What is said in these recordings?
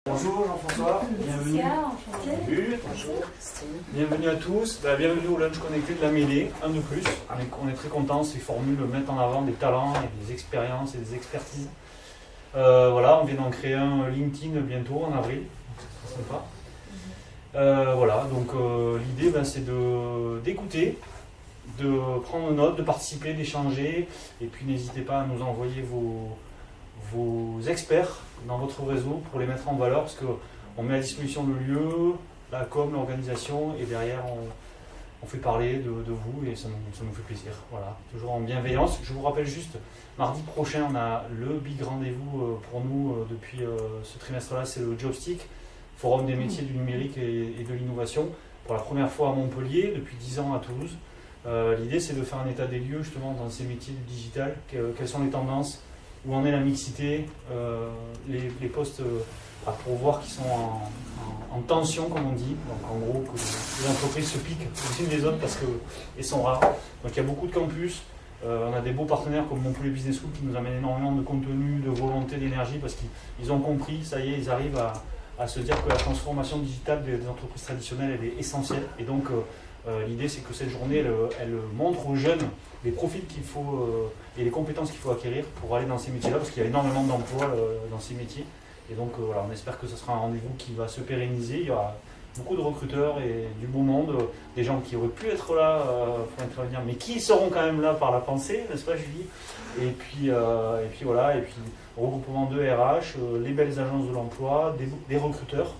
Bonjour Jean-François, bienvenue. Bonjour. Bienvenue à tous, bienvenue au Lunch Connecté de la Mêlée, un de plus. On est très contents, ces formules mettent en avant des talents et des expériences et des expertises. Voilà, on vient d'en créer un LinkedIn bientôt en avril, donc c'est très sympa. Voilà, donc l'idée c'est d'écouter, de prendre note, de participer, d'échanger, et puis n'hésitez pas à nous envoyer vos experts dans votre réseau pour les mettre en valeur, parce qu'on met à disposition le lieu, la com, l'organisation, et derrière on fait parler de vous et ça nous fait plaisir. Voilà, toujours en bienveillance. Je vous rappelle juste, mardi prochain on a le big rendez-vous pour nous depuis ce trimestre-là, c'est le Jobstick, Forum des métiers du numérique et de l'innovation, pour la première fois à Montpellier, depuis 10 ans à Toulouse. L'idée c'est de faire un état des lieux justement dans ces métiers du digital, quelles sont les tendances, où en est la mixité, les postes à pourvoir qui sont en tension, comme on dit. Donc en gros, que les entreprises se piquent les unes des autres parce qu'elles sont rares. Donc il y a beaucoup de campus. On a des beaux partenaires comme Montpellier Business School qui nous amènent énormément de contenu, de volonté, d'énergie, parce qu'ils ont compris, ça y est, ils arrivent à se dire que la transformation digitale des entreprises traditionnelles, elle est essentielle. Et donc l'idée, c'est que cette journée, elle montre aux jeunes les profils qu'il faut et les compétences qu'il faut acquérir pour aller dans ces métiers-là, parce qu'il y a énormément d'emplois dans ces métiers. Et donc voilà, on espère que ce sera un rendez-vous qui va se pérenniser. Il y aura beaucoup de recruteurs et du beau monde, des gens qui auraient pu être là pour intervenir, mais qui seront quand même là par la pensée, n'est-ce pas Julie ? Et puis voilà, et puis regroupement de RH, les belles agences de l'emploi, des recruteurs.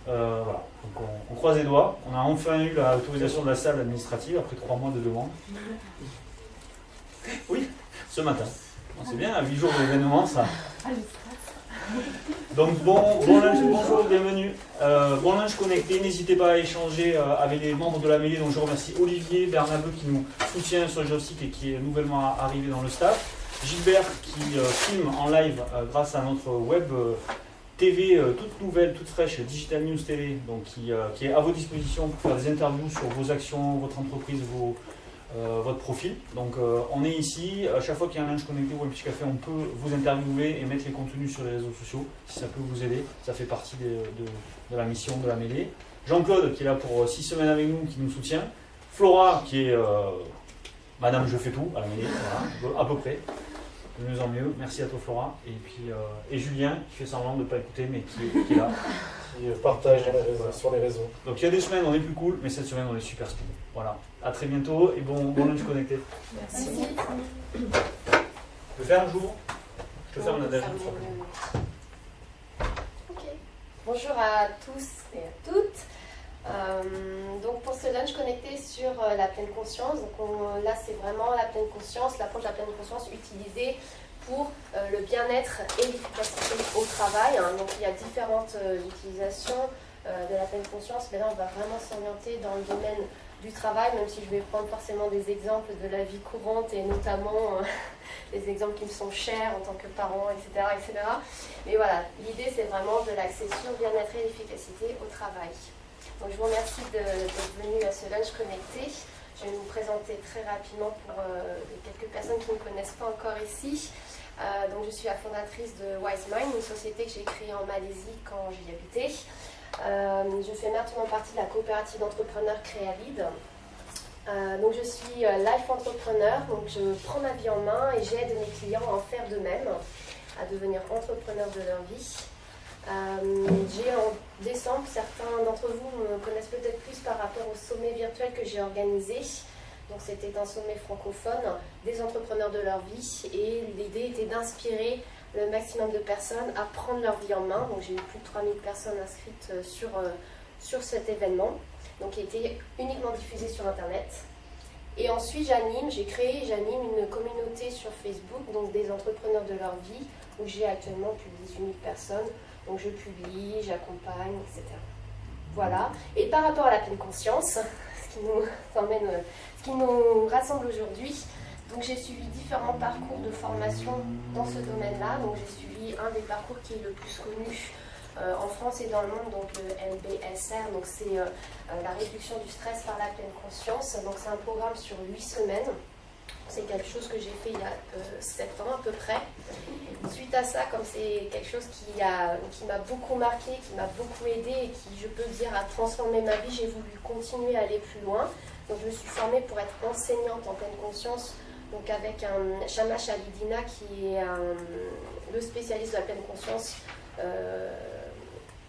Voilà, donc on croise les doigts. On a enfin eu l'autorisation de la salle administrative après 3 mois de demande. Oui, ce matin. C'est bien, à 8 jours de l'événement, ça. Donc bon lunch, bonjour, bienvenue. Bon lunch connecté, n'hésitez pas à échanger avec les membres de la mêlée. Donc je remercie Olivier Bernabeu qui nous soutient sur le Jobstick et qui est nouvellement arrivé dans le staff. Gilbert qui filme en live grâce à notre web TV toute nouvelle, toute fraîche, Digital News TV, donc qui est à vos dispositions pour faire des interviews sur vos actions, votre entreprise, votre profil. Donc on est ici, à chaque fois qu'il y a un lunch connecté ou un petit café, on peut vous interviewer et mettre les contenus sur les réseaux sociaux, si ça peut vous aider, ça fait partie de la mission de la mêlée. Jean-Claude qui est là pour 6 semaines avec nous, qui nous soutient. Flora qui est Madame Je fais tout à la mêlée, voilà, à peu près. De mieux en mieux. Merci à toi Flora. Et puis Julien qui fait semblant de ne pas écouter mais qui est là. Qui partage sur les réseaux. Donc il y a des semaines on est plus cool, mais cette semaine on est super speed. Voilà. À très bientôt et bon lunch connecté. Merci. Tu peux faire un jour ? Je te fais un adage. Ok. Bonjour à tous et à toutes. Donc pour ce lunch connecté sur la pleine conscience, donc là c'est vraiment la pleine conscience, l'approche de la pleine conscience utilisée pour le bien-être et l'efficacité au travail. Donc il y a différentes utilisations de la pleine conscience, mais là on va vraiment s'orienter dans le domaine du travail, même si je vais prendre forcément des exemples de la vie courante et notamment des exemples qui me sont chers en tant que parent, etc. etc. Mais voilà, l'idée c'est vraiment de l'axer sur le bien-être et l'efficacité au travail. Donc je vous remercie d'être venu à ce lunch connecté. Je vais vous présenter très rapidement pour quelques personnes qui ne me connaissent pas encore ici. Donc je suis la fondatrice de WiseMind, une société que j'ai créée en Malaisie quand j'y habitais. Je fais maintenant partie de la coopérative d'entrepreneurs Créalid. Donc je suis life entrepreneur, donc je prends ma vie en main et j'aide mes clients à en faire de même, à devenir entrepreneurs de leur vie. J'ai en décembre, certains d'entre vous me connaissent peut-être plus par rapport au sommet virtuel que j'ai organisé. Donc c'était un sommet francophone des entrepreneurs de leur vie et l'idée était d'inspirer le maximum de personnes à prendre leur vie en main. Donc j'ai eu plus de 3000 personnes inscrites sur cet événement, donc qui était uniquement diffusé sur internet. Et ensuite j'anime une communauté sur Facebook, donc des entrepreneurs de leur vie, où j'ai actuellement plus de 18 000 personnes. Donc je publie, j'accompagne, etc. Voilà. Et par rapport à la pleine conscience, ce qui nous rassemble aujourd'hui, donc j'ai suivi différents parcours de formation dans ce domaine-là. Donc j'ai suivi un des parcours qui est le plus connu en France et dans le monde, donc le MBSR, donc c'est la réduction du stress par la pleine conscience. Donc c'est un programme sur 8 semaines C'est quelque chose que j'ai fait il y a 7 ans à peu près. Suite à ça, comme c'est quelque chose qui m'a beaucoup marqué, qui m'a beaucoup aidé et qui, je peux dire, a transformé ma vie, j'ai voulu continuer à aller plus loin. Donc je me suis formée pour être enseignante en pleine conscience, donc avec un Shamash Alidina qui est le spécialiste de la pleine conscience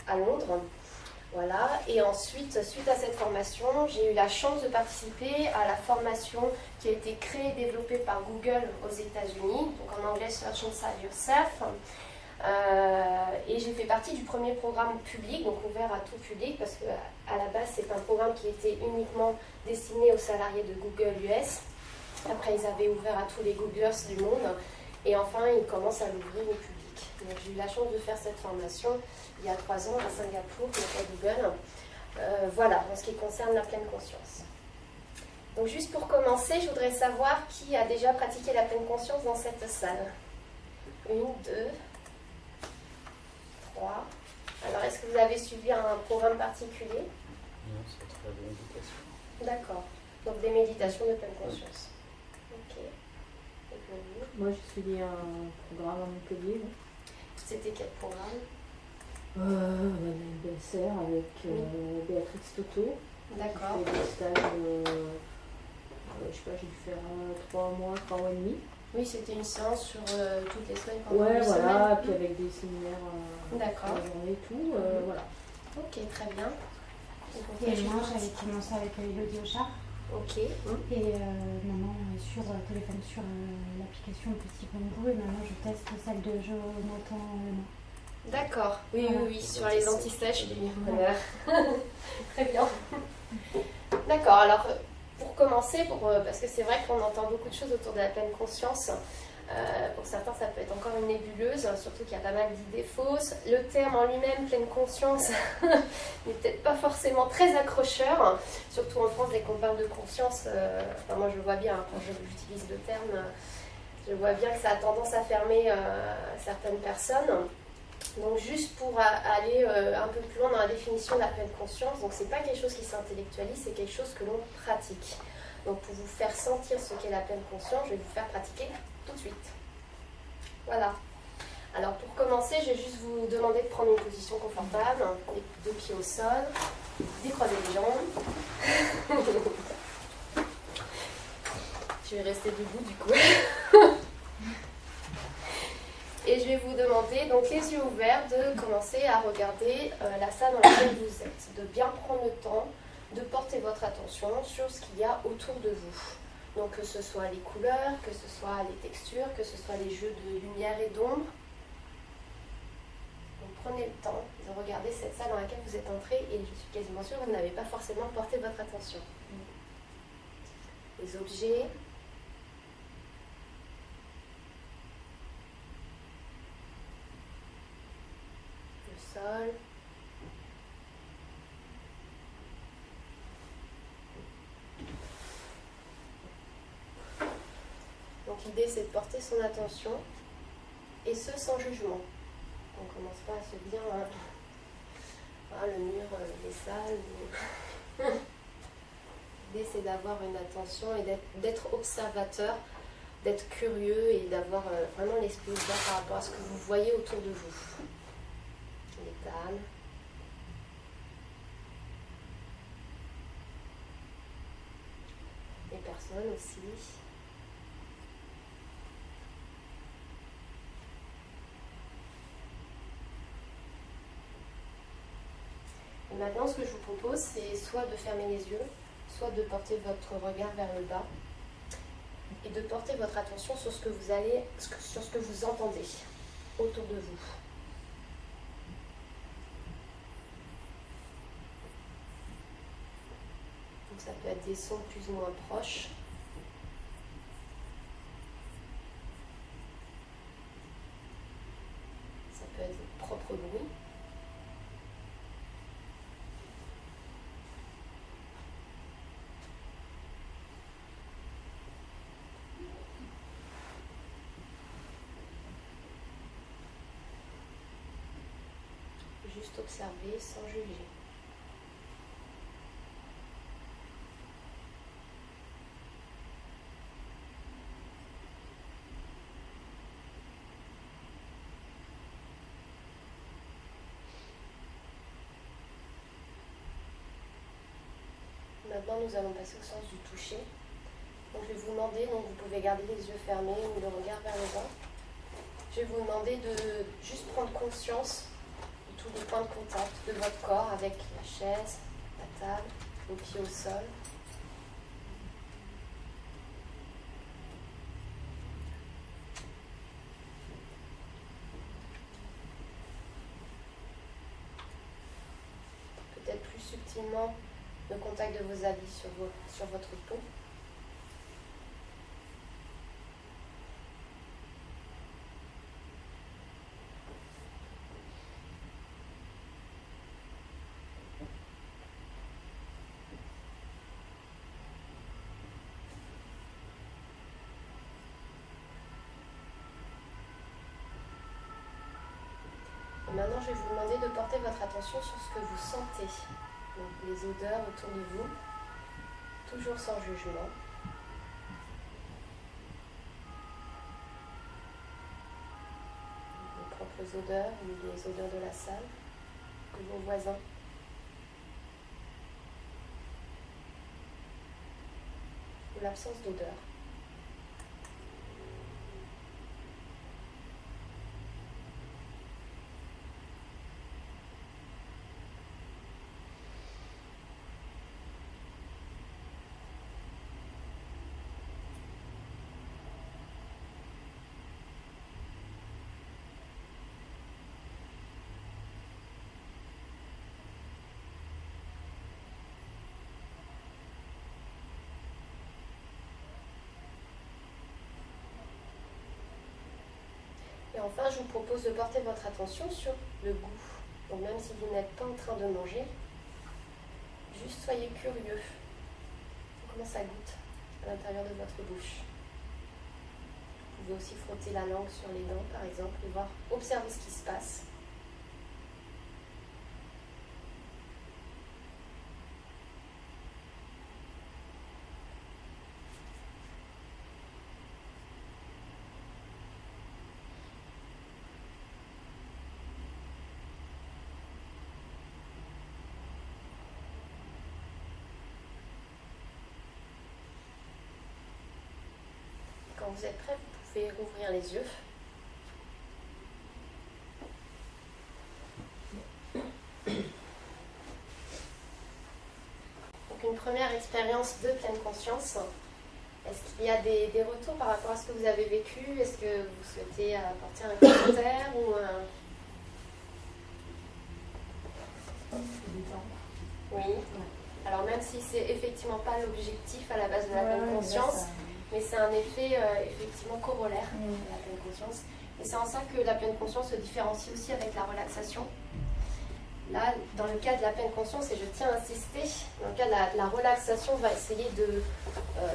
à Londres. Voilà. Et ensuite, suite à cette formation, j'ai eu la chance de participer à la formation qui a été créée et développée par Google aux États-Unis, donc en anglais Search Inside Yourself. Et j'ai fait partie du premier programme public, donc ouvert à tout public, parce qu'à la base, c'est un programme qui était uniquement destiné aux salariés de Google US. Après, ils avaient ouvert à tous les Googlers du monde. Et enfin, ils commencent à l'ouvrir au public. Donc, j'ai eu la chance de faire cette formation il y a 3 ans à Singapour, donc à Google. Voilà, en ce qui concerne la pleine conscience. Donc, juste pour commencer, je voudrais savoir qui a déjà pratiqué la pleine conscience dans cette salle. 1, 2, 3. Alors, est-ce que vous avez suivi un programme particulier? Non, c'est très de méditation. D'accord. Donc, des méditations de pleine conscience. Ok. Moi, j'ai suivi un programme à Montpellier. C'était quel programme? Une BSR avec Béatrix Toto. D'accord. J'ai fait des stages, je sais pas, j'ai dû faire 3 mois et demi. Oui, c'était une séance sur toutes les semaines pendant Ouais, une voilà, semaine. puis avec des séminaires D'accord. la journée et tout, voilà. Ok, très bien. Et moi, j'avais commencé avec Elodie Auchard. Ok. Et maintenant, sur téléphone, sur l'application Petit Bambou. Et maintenant, je teste celle de Jonathan Lema. D'accord. Oui, Voilà. oui, sur les antisèches. Très bien. D'accord, alors pour commencer, parce que c'est vrai qu'on entend beaucoup de choses autour de la pleine conscience. Pour certains, ça peut être encore une nébuleuse, surtout qu'il y a pas mal d'idées fausses. Le terme en lui-même, pleine conscience, n'est peut-être pas forcément très accrocheur, surtout en France, dès qu'on parle de conscience. Moi, je vois bien, quand j'utilise le terme, je vois bien que ça a tendance à fermer certaines personnes. Donc, juste pour aller un peu plus loin dans la définition de la pleine conscience, donc c'est pas quelque chose qui s'intellectualise, c'est quelque chose que l'on pratique. Donc, pour vous faire sentir ce qu'est la pleine conscience, je vais vous faire pratiquer tout de suite. Voilà. Alors pour commencer, je vais juste vous demander de prendre une position confortable, les 2 pieds au sol, décroiser les jambes. Je vais rester debout du coup. Et je vais vous demander, donc les yeux ouverts, de commencer à regarder la salle dans laquelle vous êtes, de bien prendre le temps de porter votre attention sur ce qu'il y a autour de vous. Donc que ce soit les couleurs, que ce soit les textures, que ce soit les jeux de lumière et d'ombre. Donc prenez le temps de regarder cette salle dans laquelle vous êtes entré et je suis quasiment sûre que vous n'avez pas forcément porté votre attention. Les objets, le sol. Donc l'idée c'est de porter son attention et ce sans jugement. On ne commence pas à se dire le mur, les salles. L'idée c'est d'avoir une attention et d'être observateur, d'être curieux et d'avoir vraiment l'esprit ouvert par rapport à ce que vous voyez autour de vous. Les tables. Les personnes aussi. Et maintenant, ce que je vous propose, c'est soit de fermer les yeux, soit de porter votre regard vers le bas et de porter votre attention sur ce que vous entendez autour de vous. Donc ça peut être des sons plus ou moins proches. Ça peut être votre propre bruit. Juste observer sans juger. maintenant, nous allons passer au sens du toucher. Donc, je vais vous demander, donc vous pouvez garder les yeux fermés ou le regard vers le bas. Je vais vous demander de juste prendre conscience de tous les points de contact de votre corps avec la chaise, la table, vos pieds au sol. Peut-être plus subtilement le contact de vos habits sur votre peau. Et maintenant, je vais vous demander de porter votre attention sur ce que vous sentez. Donc, les odeurs autour de vous, toujours sans jugement. Vos propres odeurs ou les odeurs de la salle, de vos voisins. Ou l'absence d'odeur. Et enfin, je vous propose de porter votre attention sur le goût. Donc même si vous n'êtes pas en train de manger, juste soyez curieux. Comment ça goûte à l'intérieur de votre bouche. Vous pouvez aussi frotter la langue sur les dents, par exemple, et voir, observer ce qui se passe. Quand vous êtes prêt, vous pouvez rouvrir les yeux. Donc une première expérience de pleine conscience. Est-ce qu'il y a des retours par rapport à ce que vous avez vécu? Est-ce que vous souhaitez apporter un commentaire ou un... Oui. Alors même si c'est effectivement pas l'objectif à la base de la pleine conscience, mais c'est un effet effectivement corollaire de la pleine conscience. Et c'est en ça que la pleine conscience se différencie aussi avec la relaxation. Là, dans le cas de la pleine conscience, et je tiens à insister, dans le cas de la relaxation, on va essayer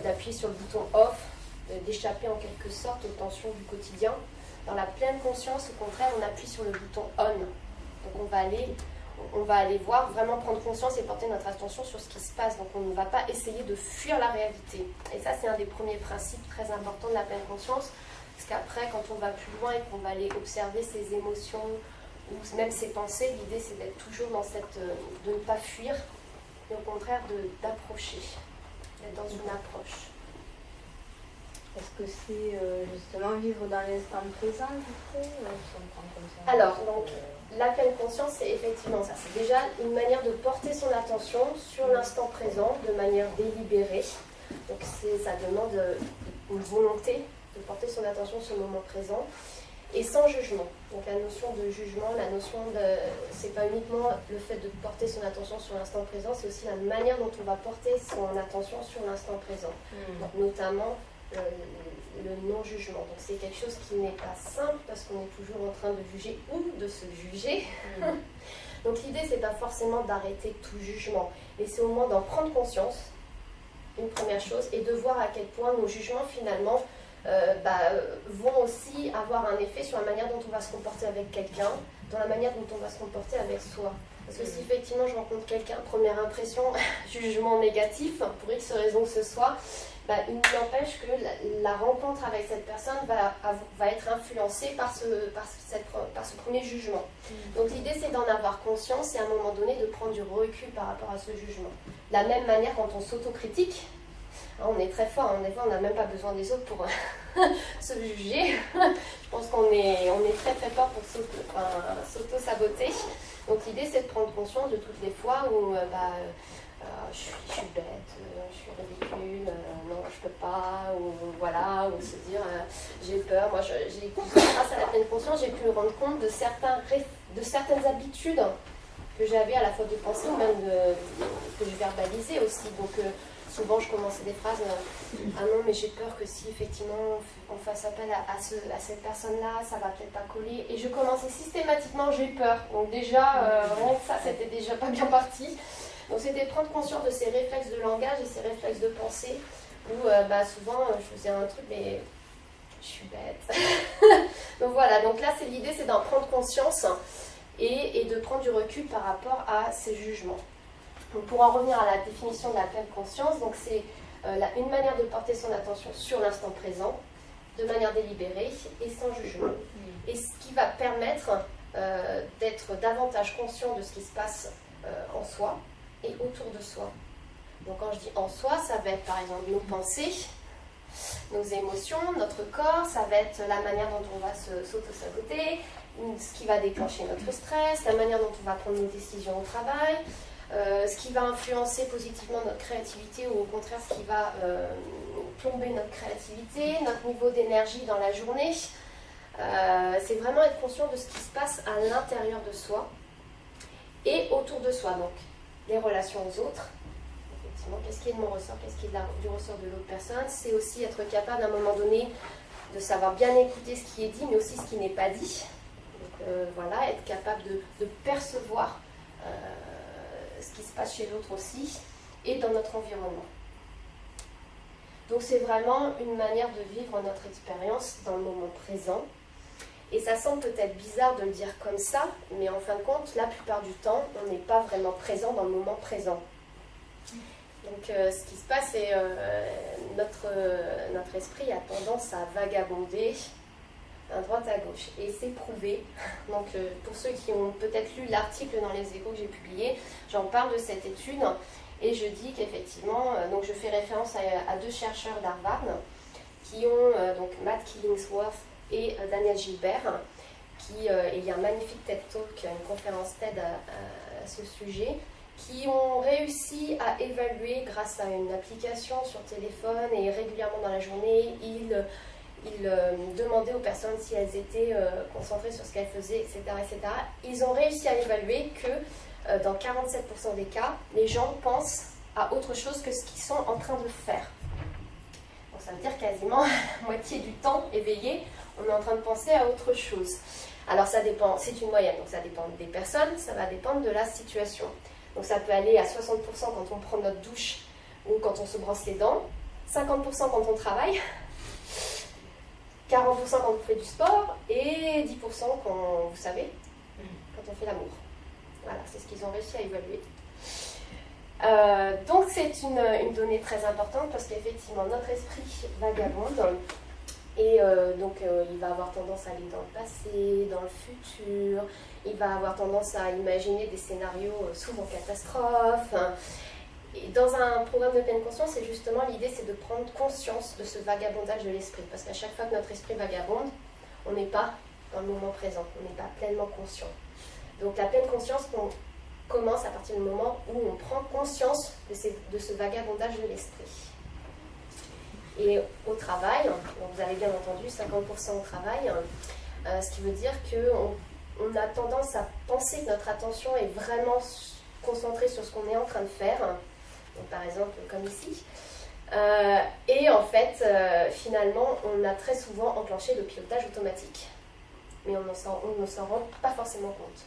d'appuyer sur le bouton off, d'échapper en quelque sorte aux tensions du quotidien. Dans la pleine conscience, au contraire, on appuie sur le bouton on. Donc on va aller voir, vraiment prendre conscience et porter notre attention sur ce qui se passe. Donc on ne va pas essayer de fuir la réalité. Et ça, c'est un des premiers principes très importants de la pleine conscience. Parce qu'après, quand on va plus loin et qu'on va aller observer ses émotions ou même ses pensées, l'idée c'est d'être toujours dans de ne pas fuir, mais au contraire d'approcher, d'être dans une approche. Est-ce que c'est justement vivre dans l'instant présent du coup, si on prend comme ça? Alors, donc, la pleine conscience, c'est effectivement ça. C'est déjà une manière de porter son attention sur l'instant présent de manière délibérée. Donc, ça demande une volonté de porter son attention sur le moment présent et sans jugement. Donc, la notion de jugement, c'est pas uniquement le fait de porter son attention sur l'instant présent, c'est aussi la manière dont on va porter son attention sur l'instant présent. Donc, notamment le non-jugement. Donc c'est quelque chose qui n'est pas simple parce qu'on est toujours en train de juger ou de se juger. Donc l'idée, c'est pas forcément d'arrêter tout jugement, mais c'est au moins d'en prendre conscience, une première chose, et de voir à quel point nos jugements finalement vont aussi avoir un effet sur la manière dont on va se comporter avec quelqu'un, dans la manière dont on va se comporter avec soi. Parce que si effectivement je rencontre quelqu'un, première impression, jugement négatif, pour X raison que ce soit, bah, il n'empêche que la rencontre avec cette personne va être influencée par ce premier jugement. Donc l'idée c'est d'en avoir conscience et à un moment donné de prendre du recul par rapport à ce jugement. De la même manière quand on s'autocritique, on est très fort, des fois on n'a même pas besoin des autres pour se juger. Je pense qu'on est très très fort pour s'auto-saboter. Donc l'idée c'est de prendre conscience de toutes les fois où je suis bête, je suis ridicule, non je peux pas, ou voilà, ou se dire j'ai peur. Moi grâce à la pleine conscience j'ai pu me rendre compte de certaines habitudes que j'avais à la fois de pensée ou même que je verbalisais aussi. Donc souvent je commençais des phrases ah non mais j'ai peur que si effectivement on fasse appel à cette personne-là, ça va peut-être pas coller. Et je commençais systématiquement j'ai peur. Donc déjà, rien que ça, c'était déjà pas bien parti. Donc c'était prendre conscience de ces réflexes de langage et ces réflexes de pensée où souvent je faisais un truc mais je suis bête. Donc voilà, donc là l'idée c'est d'en prendre conscience et de prendre du recul par rapport à ces jugements. Donc pour en revenir à la définition de la pleine conscience, donc c'est une manière de porter son attention sur l'instant présent, de manière délibérée et sans jugement. Et ce qui va permettre d'être davantage conscient de ce qui se passe en soi et autour de soi. Donc quand je dis en soi, ça va être par exemple nos pensées, nos émotions, notre corps, ça va être la manière dont on va s'auto-saboter, ce qui va déclencher notre stress, la manière dont on va prendre nos décisions au travail, ce qui va influencer positivement notre créativité ou au contraire ce qui va plomber notre créativité, notre niveau d'énergie dans la journée. C'est vraiment être conscient de ce qui se passe à l'intérieur de soi et autour de soi. Donc les relations aux autres, effectivement, qu'est-ce qui est de mon ressort, qu'est-ce qui est du ressort de l'autre personne. C'est aussi être capable à un moment donné de savoir bien écouter ce qui est dit mais aussi ce qui n'est pas dit. Donc voilà, être capable de percevoir ce qui se passe chez l'autre aussi et dans notre environnement. Donc c'est vraiment une manière de vivre notre expérience dans le moment présent. Et ça semble peut-être bizarre de le dire comme ça, mais en fin de compte, la plupart du temps, on n'est pas vraiment présent dans le moment présent. Donc ce qui se passe, c'est notre esprit a tendance à vagabonder à droite à gauche. Et c'est prouvé. Donc pour ceux qui ont peut-être lu l'article dans les Échos que j'ai publié, j'en parle de cette étude et je dis qu'effectivement, donc je fais référence à deux chercheurs d'Harvard qui ont donc Matt Killingsworth et Daniel Gilbert, et il y a un magnifique TED Talk, une conférence TED à ce sujet, qui ont réussi à évaluer grâce à une application sur téléphone et régulièrement dans la journée, ils demandaient aux personnes si elles étaient concentrées sur ce qu'elles faisaient, etc., etc. Ils ont réussi à évaluer que dans 47% des cas, les gens pensent à autre chose que ce qu'ils sont en train de faire. Donc ça veut dire quasiment la moitié du temps éveillé, on est en train de penser à autre chose. Alors ça dépend, c'est une moyenne, donc ça dépend des personnes, ça va dépendre de la situation. Donc ça peut aller à 60% quand on prend notre douche ou quand on se brosse les dents, 50% quand on travaille, 40% quand on fait du sport et 10% quand, vous savez, quand on fait l'amour. Voilà, c'est ce qu'ils ont réussi à évaluer. Donc c'est une donnée très importante parce qu'effectivement notre esprit vagabonde et donc il va avoir tendance à aller dans le passé, dans le futur, il va avoir tendance à imaginer des scénarios souvent catastrophes. Et dans un programme de pleine conscience, c'est justement l'idée, c'est de prendre conscience de ce vagabondage de l'esprit. Parce qu'à chaque fois que notre esprit vagabonde, on n'est pas dans le moment présent, on n'est pas pleinement conscient. Donc la pleine conscience commence à partir du moment où on prend conscience de ce vagabondage de l'esprit. Et au travail, donc vous avez bien entendu, 50% au travail, ce qui veut dire qu'on a tendance à penser que notre attention est vraiment concentrée sur ce qu'on est en train de faire. Donc, par exemple, comme ici. Et en fait, finalement, on a très souvent enclenché le pilotage automatique. Mais on ne s'en rend pas forcément compte.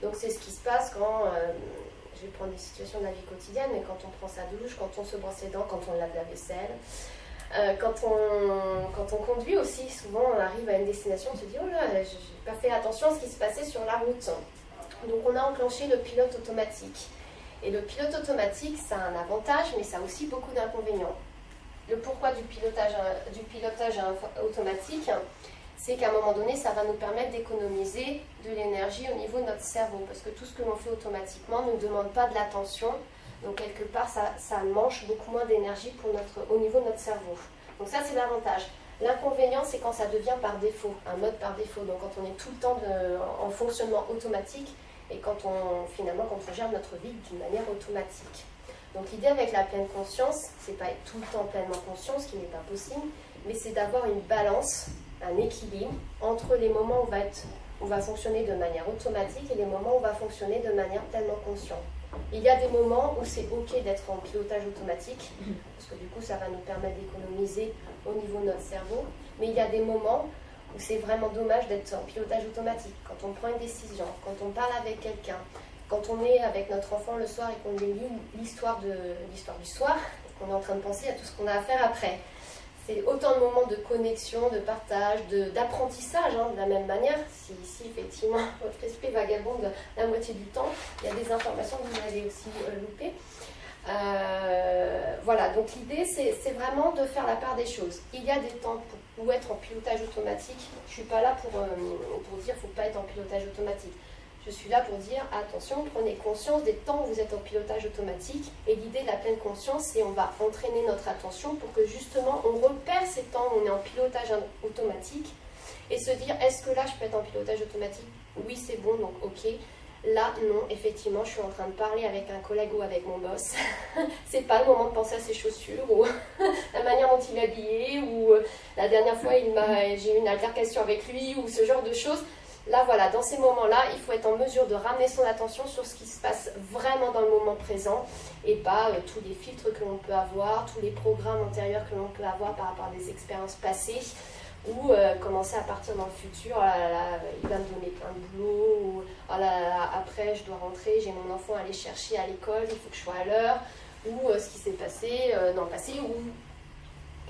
Donc, c'est ce qui se passe quand, je vais prendre des situations de la vie quotidienne, mais quand on prend sa douche, quand on se brosse les dents, quand on lave la vaisselle, quand on conduit aussi, souvent on arrive à une destination, on se dit « Oh là, j'ai pas fait attention à ce qui se passait sur la route ». Donc on a enclenché le pilote automatique. Et le pilote automatique, ça a un avantage, mais ça a aussi beaucoup d'inconvénients. Le pourquoi du pilotage automatique, c'est qu'à un moment donné, ça va nous permettre d'économiser de l'énergie au niveau de notre cerveau. Parce que tout ce que l'on fait automatiquement ne demande pas de l'attention. Donc quelque part, ça mange beaucoup moins d'énergie au niveau de notre cerveau. Donc ça, c'est l'avantage. L'inconvénient, c'est quand ça devient par défaut, un mode par défaut. Donc quand on est tout le temps en fonctionnement automatique et quand on gère notre vie d'une manière automatique. Donc l'idée avec la pleine conscience, c'est pas être tout le temps pleinement conscient, ce qui n'est pas possible, mais c'est d'avoir une balance, un équilibre entre les moments où on va fonctionner de manière automatique et les moments où on va fonctionner de manière pleinement consciente. Il y a des moments où c'est ok d'être en pilotage automatique, parce que du coup ça va nous permettre d'économiser au niveau de notre cerveau, mais il y a des moments où c'est vraiment dommage d'être en pilotage automatique. Quand on prend une décision, quand on parle avec quelqu'un, quand on est avec notre enfant le soir et qu'on lit l'histoire du soir, et qu'on est en train de penser à tout ce qu'on a à faire après. C'est autant de moments de connexion, de partage, d'apprentissage, de la même manière. Si effectivement votre esprit vagabonde la moitié du temps, il y a des informations que vous allez aussi louper. Voilà, donc l'idée c'est vraiment de faire la part des choses. Il y a des temps pour être en pilotage automatique. Je ne suis pas là pour dire qu'il ne faut pas être en pilotage automatique. Je suis là pour dire, attention, prenez conscience des temps où vous êtes en pilotage automatique. Et l'idée de la pleine conscience, c'est on va entraîner notre attention pour que justement on repère ces temps où on est en pilotage automatique et se dire, est-ce que là je peux être en pilotage automatique? Oui, c'est bon, donc ok. Là, non, effectivement, je suis en train de parler avec un collègue ou avec mon boss. C'est pas le moment de penser à ses chaussures ou la manière dont il est habillé ou la dernière fois j'ai eu une altercation avec lui ou ce genre de choses. Là, voilà, dans ces moments-là, il faut être en mesure de ramener son attention sur ce qui se passe vraiment dans le moment présent et pas tous les filtres que l'on peut avoir, tous les programmes antérieurs que l'on peut avoir par rapport à des expériences passées ou commencer à partir dans le futur. Oh là là, il va me donner plein de boulot ou oh là là, après je dois rentrer, j'ai mon enfant à aller chercher à l'école, il faut que je sois à l'heure ou ce qui s'est passé dans le passé ou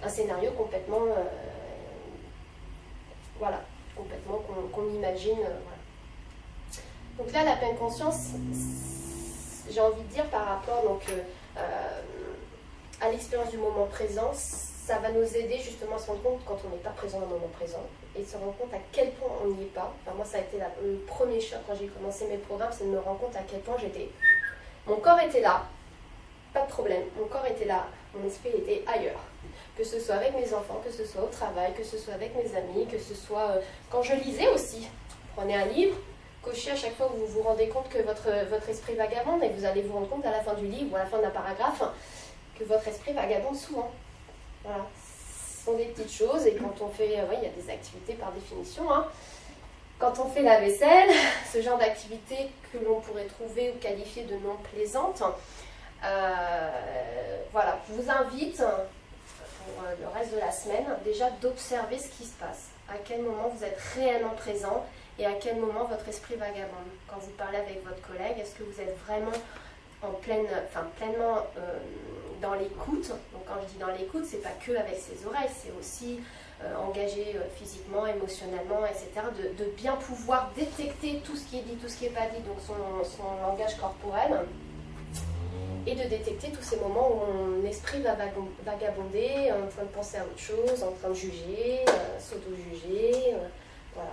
un scénario complètement complètement qu'on imagine. Voilà. Donc là, la pleine conscience, j'ai envie de dire par rapport à l'expérience du moment présent, ça va nous aider justement à se rendre compte quand on n'est pas présent dans le moment présent et se rendre compte à quel point on n'y est pas. Enfin, moi, ça a été le premier choc quand j'ai commencé mes programmes, c'est de me rendre compte à quel point mon corps était là, pas de problème, mon corps était là, mon esprit était ailleurs. Que ce soit avec mes enfants, que ce soit au travail, que ce soit avec mes amis, que ce soit quand je lisais aussi. Prenez un livre, cochez à chaque fois où vous vous rendez compte que votre esprit vagabonde et vous allez vous rendre compte à la fin du livre ou à la fin d'un paragraphe que votre esprit vagabonde souvent. Voilà. Ce sont des petites choses et quand on fait, il y a des activités par définition. Quand on fait la vaisselle, ce genre d'activité que l'on pourrait trouver ou qualifier de non plaisante, voilà, je vous invite pour le reste de la semaine déjà d'observer ce qui se passe, à quel moment vous êtes réellement présent et à quel moment votre esprit vagabonde. Quand vous parlez avec votre collègue, est-ce que vous êtes vraiment pleinement dans l'écoute? Donc quand je dis dans l'écoute, c'est pas que avec ses oreilles, c'est aussi engagé physiquement, émotionnellement, etc. De bien pouvoir détecter tout ce qui est dit, tout ce qui n'est pas dit, donc son langage corporel. Et de détecter tous ces moments où mon esprit va vagabonder, en train de penser à autre chose, en train de juger, s'auto-juger, voilà.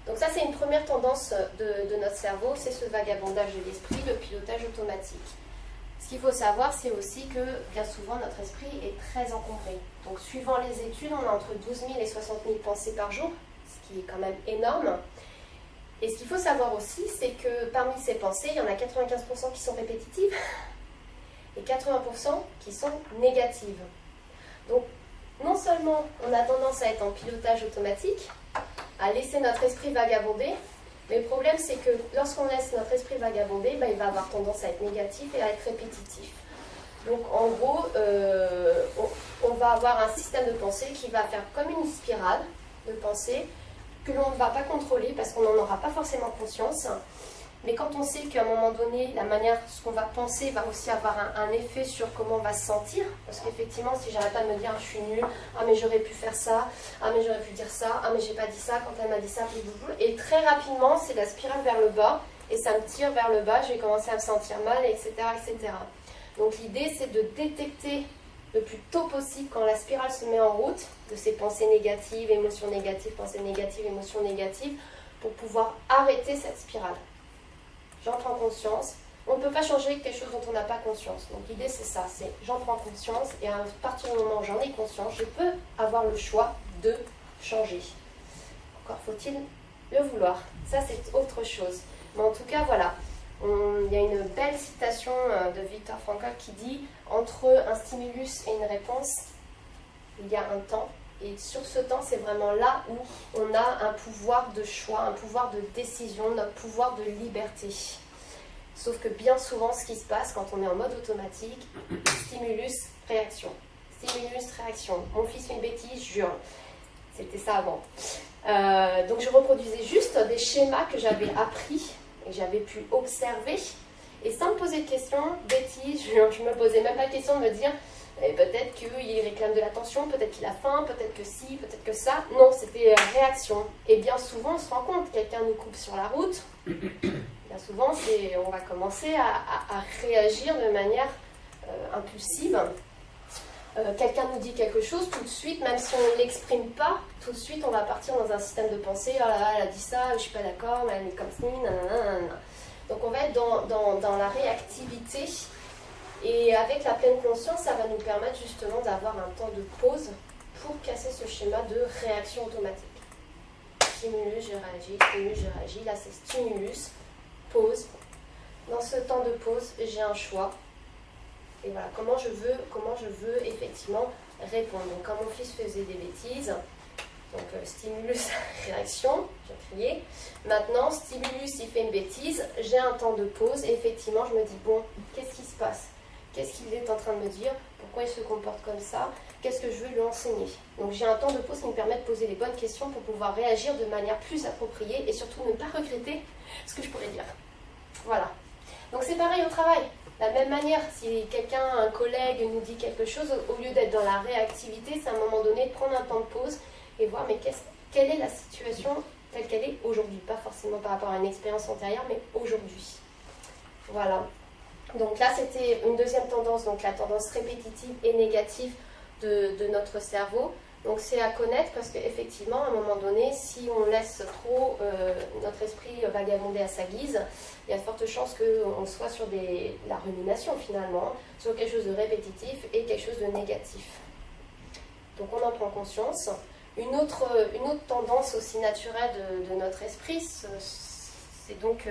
Donc ça, c'est une première tendance de notre cerveau, c'est ce vagabondage de l'esprit, le pilotage automatique. Ce qu'il faut savoir, c'est aussi que bien souvent, notre esprit est très encombré. Donc suivant les études, on a entre 12 000 et 60 000 pensées par jour, ce qui est quand même énorme. Et ce qu'il faut savoir aussi, c'est que parmi ces pensées, il y en a 95% qui sont répétitives et 80% qui sont négatives. Donc, non seulement on a tendance à être en pilotage automatique, à laisser notre esprit vagabonder, mais le problème, c'est que lorsqu'on laisse notre esprit vagabonder, il va avoir tendance à être négatif et à être répétitif. Donc, en gros, on va avoir un système de pensée qui va faire comme une spirale de pensée que l'on ne va pas contrôler parce qu'on n'en aura pas forcément conscience Mais quand on sait qu'à un moment donné, la manière, ce qu'on va penser va aussi avoir un effet sur comment on va se sentir, parce qu'effectivement, si j'arrête pas de me dire, je suis nulle, ah mais j'aurais pu faire ça, ah mais j'aurais pu dire ça, ah mais j'ai pas dit ça quand elle m'a dit ça, et très rapidement, c'est la spirale vers le bas, et ça me tire vers le bas, je vais commencer à me sentir mal, etc. etc. Donc l'idée, c'est de détecter le plus tôt possible quand la spirale se met en route, de ces pensées négatives, émotions négatives, pensées négatives, émotions négatives, pour pouvoir arrêter cette spirale. J'en prends conscience. On ne peut pas changer quelque chose dont on n'a pas conscience. Donc l'idée c'est ça, c'est j'en prends conscience et à partir du moment où j'en ai conscience, je peux avoir le choix de changer. Encore faut-il le vouloir. Ça c'est autre chose. Mais en tout cas voilà, il y a une belle citation de Viktor Frankl qui dit « Entre un stimulus et une réponse, il y a un temps. Et sur ce temps, c'est vraiment là où on a un pouvoir de choix, un pouvoir de décision, notre pouvoir de liberté. » Sauf que bien souvent, ce qui se passe quand on est en mode automatique, stimulus, réaction. Stimulus, réaction. Mon fils fait une bêtise, jure. C'était ça avant. Donc je reproduisais juste des schémas que j'avais appris et que j'avais pu observer. Et sans me poser de questions, bêtise, je ne me posais même pas de question de me dire peut-être qu'il réclame de l'attention, peut-être qu'il a faim, peut-être que si, peut-être que ça. Non, c'était réaction. Et bien souvent, on se rend compte, quelqu'un nous coupe sur la route. Bien souvent, on va commencer à réagir de manière impulsive. Quelqu'un nous dit quelque chose, tout de suite, même si on ne l'exprime pas, tout de suite, on va partir dans un système de pensée. Oh là là, elle a dit ça, je ne suis pas d'accord, mais elle est comme ça, nanana. Donc on va être dans la réactivité. Et avec la pleine conscience, ça va nous permettre justement d'avoir un temps de pause pour casser ce schéma de réaction automatique. Stimulus, je réagis. Là, c'est stimulus, pause. Dans ce temps de pause, j'ai un choix. Et voilà, comment je veux effectivement répondre. Donc, quand mon fils faisait des bêtises, donc stimulus, réaction, j'ai crié. Maintenant, stimulus, il fait une bêtise, j'ai un temps de pause. Et effectivement, je me dis, bon, qu'est-ce qui se passe ? Qu'est-ce qu'il est en train de me dire? Pourquoi il se comporte comme ça? Qu'est-ce que je veux lui enseigner? Donc j'ai un temps de pause qui me permet de poser les bonnes questions pour pouvoir réagir de manière plus appropriée et surtout ne pas regretter ce que je pourrais dire. Voilà. Donc c'est pareil au travail. De la même manière, si quelqu'un, un collègue nous dit quelque chose, au lieu d'être dans la réactivité, c'est à un moment donné de prendre un temps de pause et voir mais quelle est la situation telle qu'elle est aujourd'hui. Pas forcément par rapport à une expérience antérieure, mais aujourd'hui. Voilà. Donc là, c'était une deuxième tendance, donc la tendance répétitive et négative de notre cerveau. Donc c'est à connaître parce qu'effectivement, à un moment donné, si on laisse trop notre esprit vagabonder à sa guise, il y a de fortes chances qu'on soit sur la rumination finalement, sur quelque chose de répétitif et quelque chose de négatif. Donc on en prend conscience. Une autre tendance aussi naturelle de notre esprit, c'est donc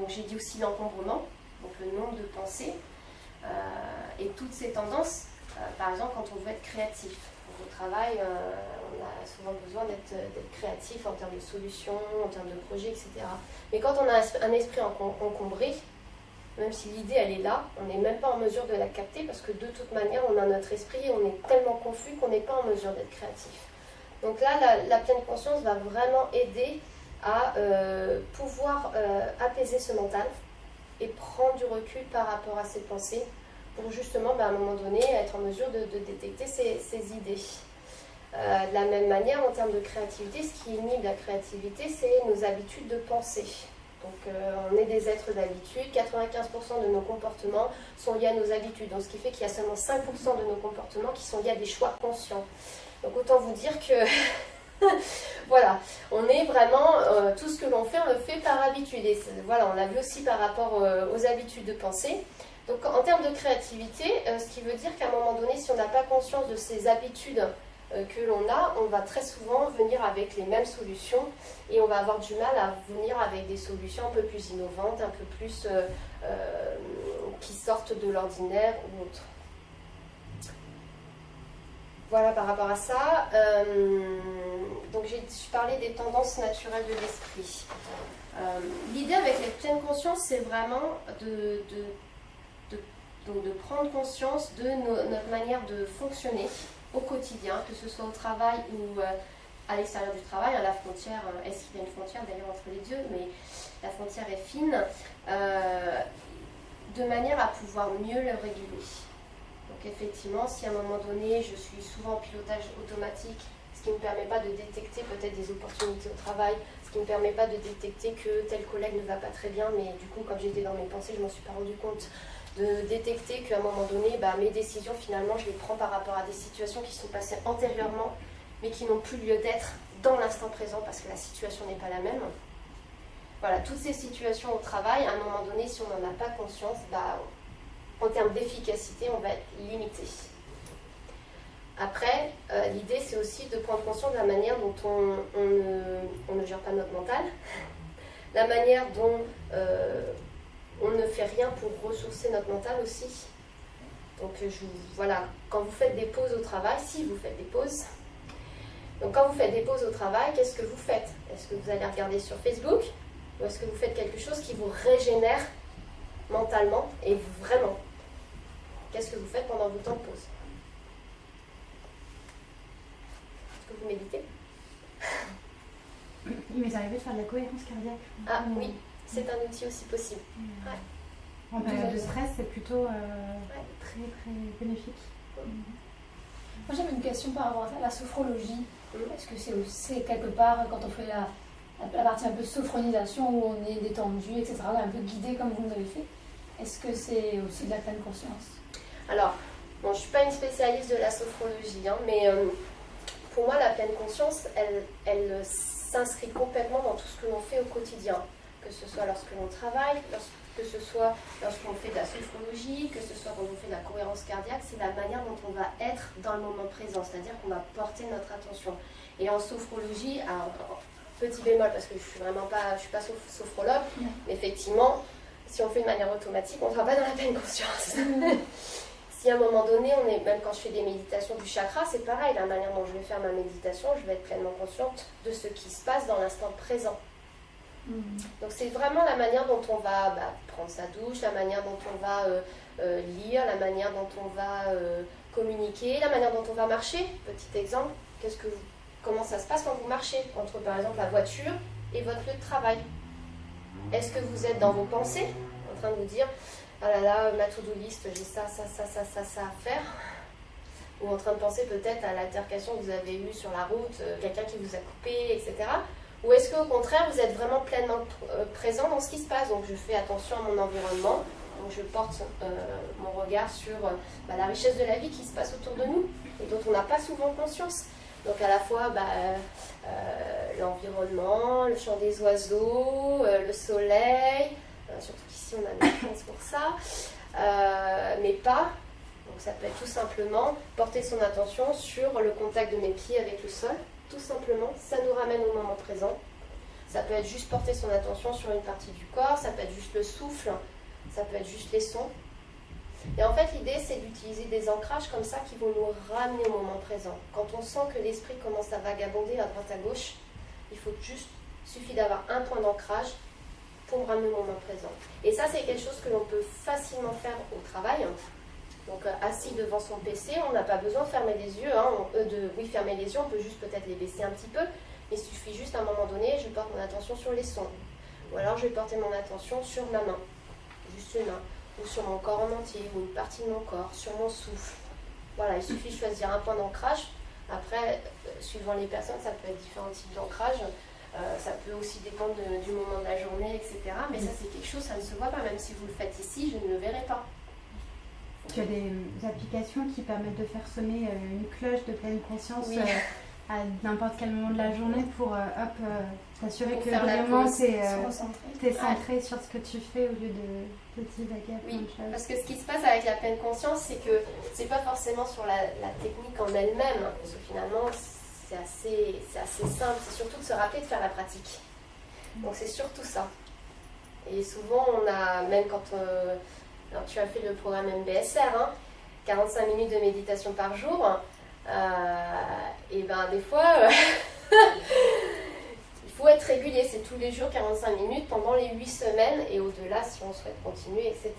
j'ai dit aussi l'encombrement, donc le nombre de pensées, et toutes ces tendances, par exemple quand on veut être créatif. Donc, au travail, on a souvent besoin d'être créatif en termes de solutions, en termes de projets, etc. Mais quand on a un esprit encombré, même si l'idée elle est là, on n'est même pas en mesure de la capter parce que de toute manière on a notre esprit et on est tellement confus qu'on n'est pas en mesure d'être créatif. Donc là, la pleine conscience va vraiment aider à pouvoir apaiser ce mental et prendre du recul par rapport à ses pensées pour justement à un moment donné être en mesure de détecter ces idées. De la même manière, en termes de créativité, ce qui inhibe la créativité, c'est nos habitudes de pensée. Donc on est des êtres d'habitude, 95% de nos comportements sont liés à nos habitudes, donc ce qui fait qu'il y a seulement 5% de nos comportements qui sont liés à des choix conscients. Donc autant vous dire que voilà, on est vraiment, tout ce que l'on fait, on le fait par habitude. Et voilà, on l'a vu aussi par rapport aux habitudes de pensée. Donc en termes de créativité, ce qui veut dire qu'à un moment donné, si on n'a pas conscience de ces habitudes que l'on a, on va très souvent venir avec les mêmes solutions et on va avoir du mal à venir avec des solutions un peu plus innovantes, un peu plus qui sortent de l'ordinaire ou autre. Voilà par rapport à ça. Donc je parlais des tendances naturelles de l'esprit. L'idée avec la pleine conscience, c'est vraiment de prendre conscience de notre manière de fonctionner au quotidien, que ce soit au travail ou à l'extérieur du travail, la frontière, est-ce qu'il y a une frontière d'ailleurs entre les deux, mais la frontière est fine, de manière à pouvoir mieux le réguler. Donc effectivement, si à un moment donné, je suis souvent en pilotage automatique, ce qui ne me permet pas de détecter peut-être des opportunités au travail, ce qui ne me permet pas de détecter que tel collègue ne va pas très bien, mais du coup, comme j'étais dans mes pensées, je ne m'en suis pas rendu compte, de détecter qu'à un moment donné, mes décisions, finalement, je les prends par rapport à des situations qui sont passées antérieurement, mais qui n'ont plus lieu d'être dans l'instant présent, parce que la situation n'est pas la même. Voilà, toutes ces situations au travail, à un moment donné, si on n'en a pas conscience, en termes d'efficacité, on va être limité. Après, l'idée, c'est aussi de prendre conscience de la manière dont on ne gère pas notre mental, la manière dont on ne fait rien pour ressourcer notre mental aussi. Donc voilà, quand vous faites des pauses au travail, si vous faites des pauses, donc quand vous faites des pauses au travail, qu'est-ce que vous faites? Est-ce que vous allez regarder sur Facebook ou est-ce que vous faites quelque chose qui vous régénère mentalement et vraiment? Qu'est-ce que vous faites pendant vos temps de pause? Est-ce que vous méditez? Il m'est arrivé de faire de la cohérence cardiaque. Ah oui, c'est un outil aussi possible. Ouais. En période de stress, c'est plutôt très très bénéfique. Moi j'avais une question par rapport à la sophrologie. Est-ce que c'est aussi quelque part quand on fait la partie un peu sophronisation où on est détendu, etc., un peu guidé comme vous l'avez fait? Est-ce que c'est aussi de la pleine conscience? Alors, bon, je ne suis pas une spécialiste de la sophrologie, mais pour moi la pleine conscience, elle s'inscrit complètement dans tout ce que l'on fait au quotidien, que ce soit lorsque l'on travaille, que ce soit lorsqu'on fait de la sophrologie, que ce soit quand on fait de la cohérence cardiaque, c'est la manière dont on va être dans le moment présent, c'est-à-dire qu'on va porter notre attention. Et en sophrologie, alors, petit bémol parce que je suis pas sophrologue, mais effectivement, si on fait de manière automatique, on ne sera pas dans la pleine conscience. Si à un moment donné, même quand je fais des méditations du chakra, c'est pareil, la manière dont je vais faire ma méditation, je vais être pleinement consciente de ce qui se passe dans l'instant présent. Donc c'est vraiment la manière dont on va prendre sa douche, la manière dont on va lire, la manière dont on va communiquer, la manière dont on va marcher. Petit exemple, comment ça se passe quand vous marchez entre par exemple la voiture et votre lieu de travail? Est-ce que vous êtes dans vos pensées en train de vous dire ah là là, ma to-do list, j'ai ça à faire, ou en train de penser peut-être à l'altercation que vous avez eue sur la route, quelqu'un qui vous a coupé, etc. Ou est-ce qu'au contraire, vous êtes vraiment pleinement présent dans ce qui se passe? Donc je fais attention à mon environnement, donc je porte mon regard sur la richesse de la vie qui se passe autour de nous et dont on n'a pas souvent conscience. Donc à la fois l'environnement, le chant des oiseaux, le soleil, surtout qu'ici on a de la chance pour ça, mais pas. Donc ça peut être tout simplement porter son attention sur le contact de mes pieds avec le sol. Tout simplement, ça nous ramène au moment présent. Ça peut être juste porter son attention sur une partie du corps, ça peut être juste le souffle, ça peut être juste les sons. Et en fait, l'idée, c'est d'utiliser des ancrages comme ça qui vont nous ramener au moment présent. Quand on sent que l'esprit commence à vagabonder à droite à gauche, il suffit d'avoir un point d'ancrage pour me ramener au moment présent. Et ça, c'est quelque chose que l'on peut facilement faire au travail. Donc assis devant son PC, on n'a pas besoin de fermer les yeux, fermer les yeux, on peut juste peut-être les baisser un petit peu, mais il suffit juste à un moment donné, je porte mon attention sur les sons, ou alors je vais porter mon attention sur ma main, juste une main, ou sur mon corps en entier, ou une partie de mon corps, sur mon souffle. Voilà, il suffit de choisir un point d'ancrage. Après, suivant les personnes, ça peut être différents types d'ancrage, ça peut aussi dépendre du moment de la journée, etc. Mais ça, c'est quelque chose, ça ne se voit pas, même si vous le faites ici, je ne le verrai pas. Tu as des applications qui permettent de faire sonner une cloche de pleine conscience à n'importe quel moment de la journée pour t'assurer que vraiment tu es centré sur ce que tu fais au lieu de divaguer à plein de choses. Parce que ce qui se passe avec la pleine conscience, c'est que c'est pas forcément sur la technique en elle-même, parce que finalement c'est assez simple, c'est surtout de se rappeler de faire la pratique. Donc c'est surtout ça. Et souvent on a, même quand alors tu as fait le programme MBSR, 45 minutes de méditation par jour, et des fois, il faut être régulier, c'est tous les jours 45 minutes pendant les 8 semaines et au-delà si on souhaite continuer, etc.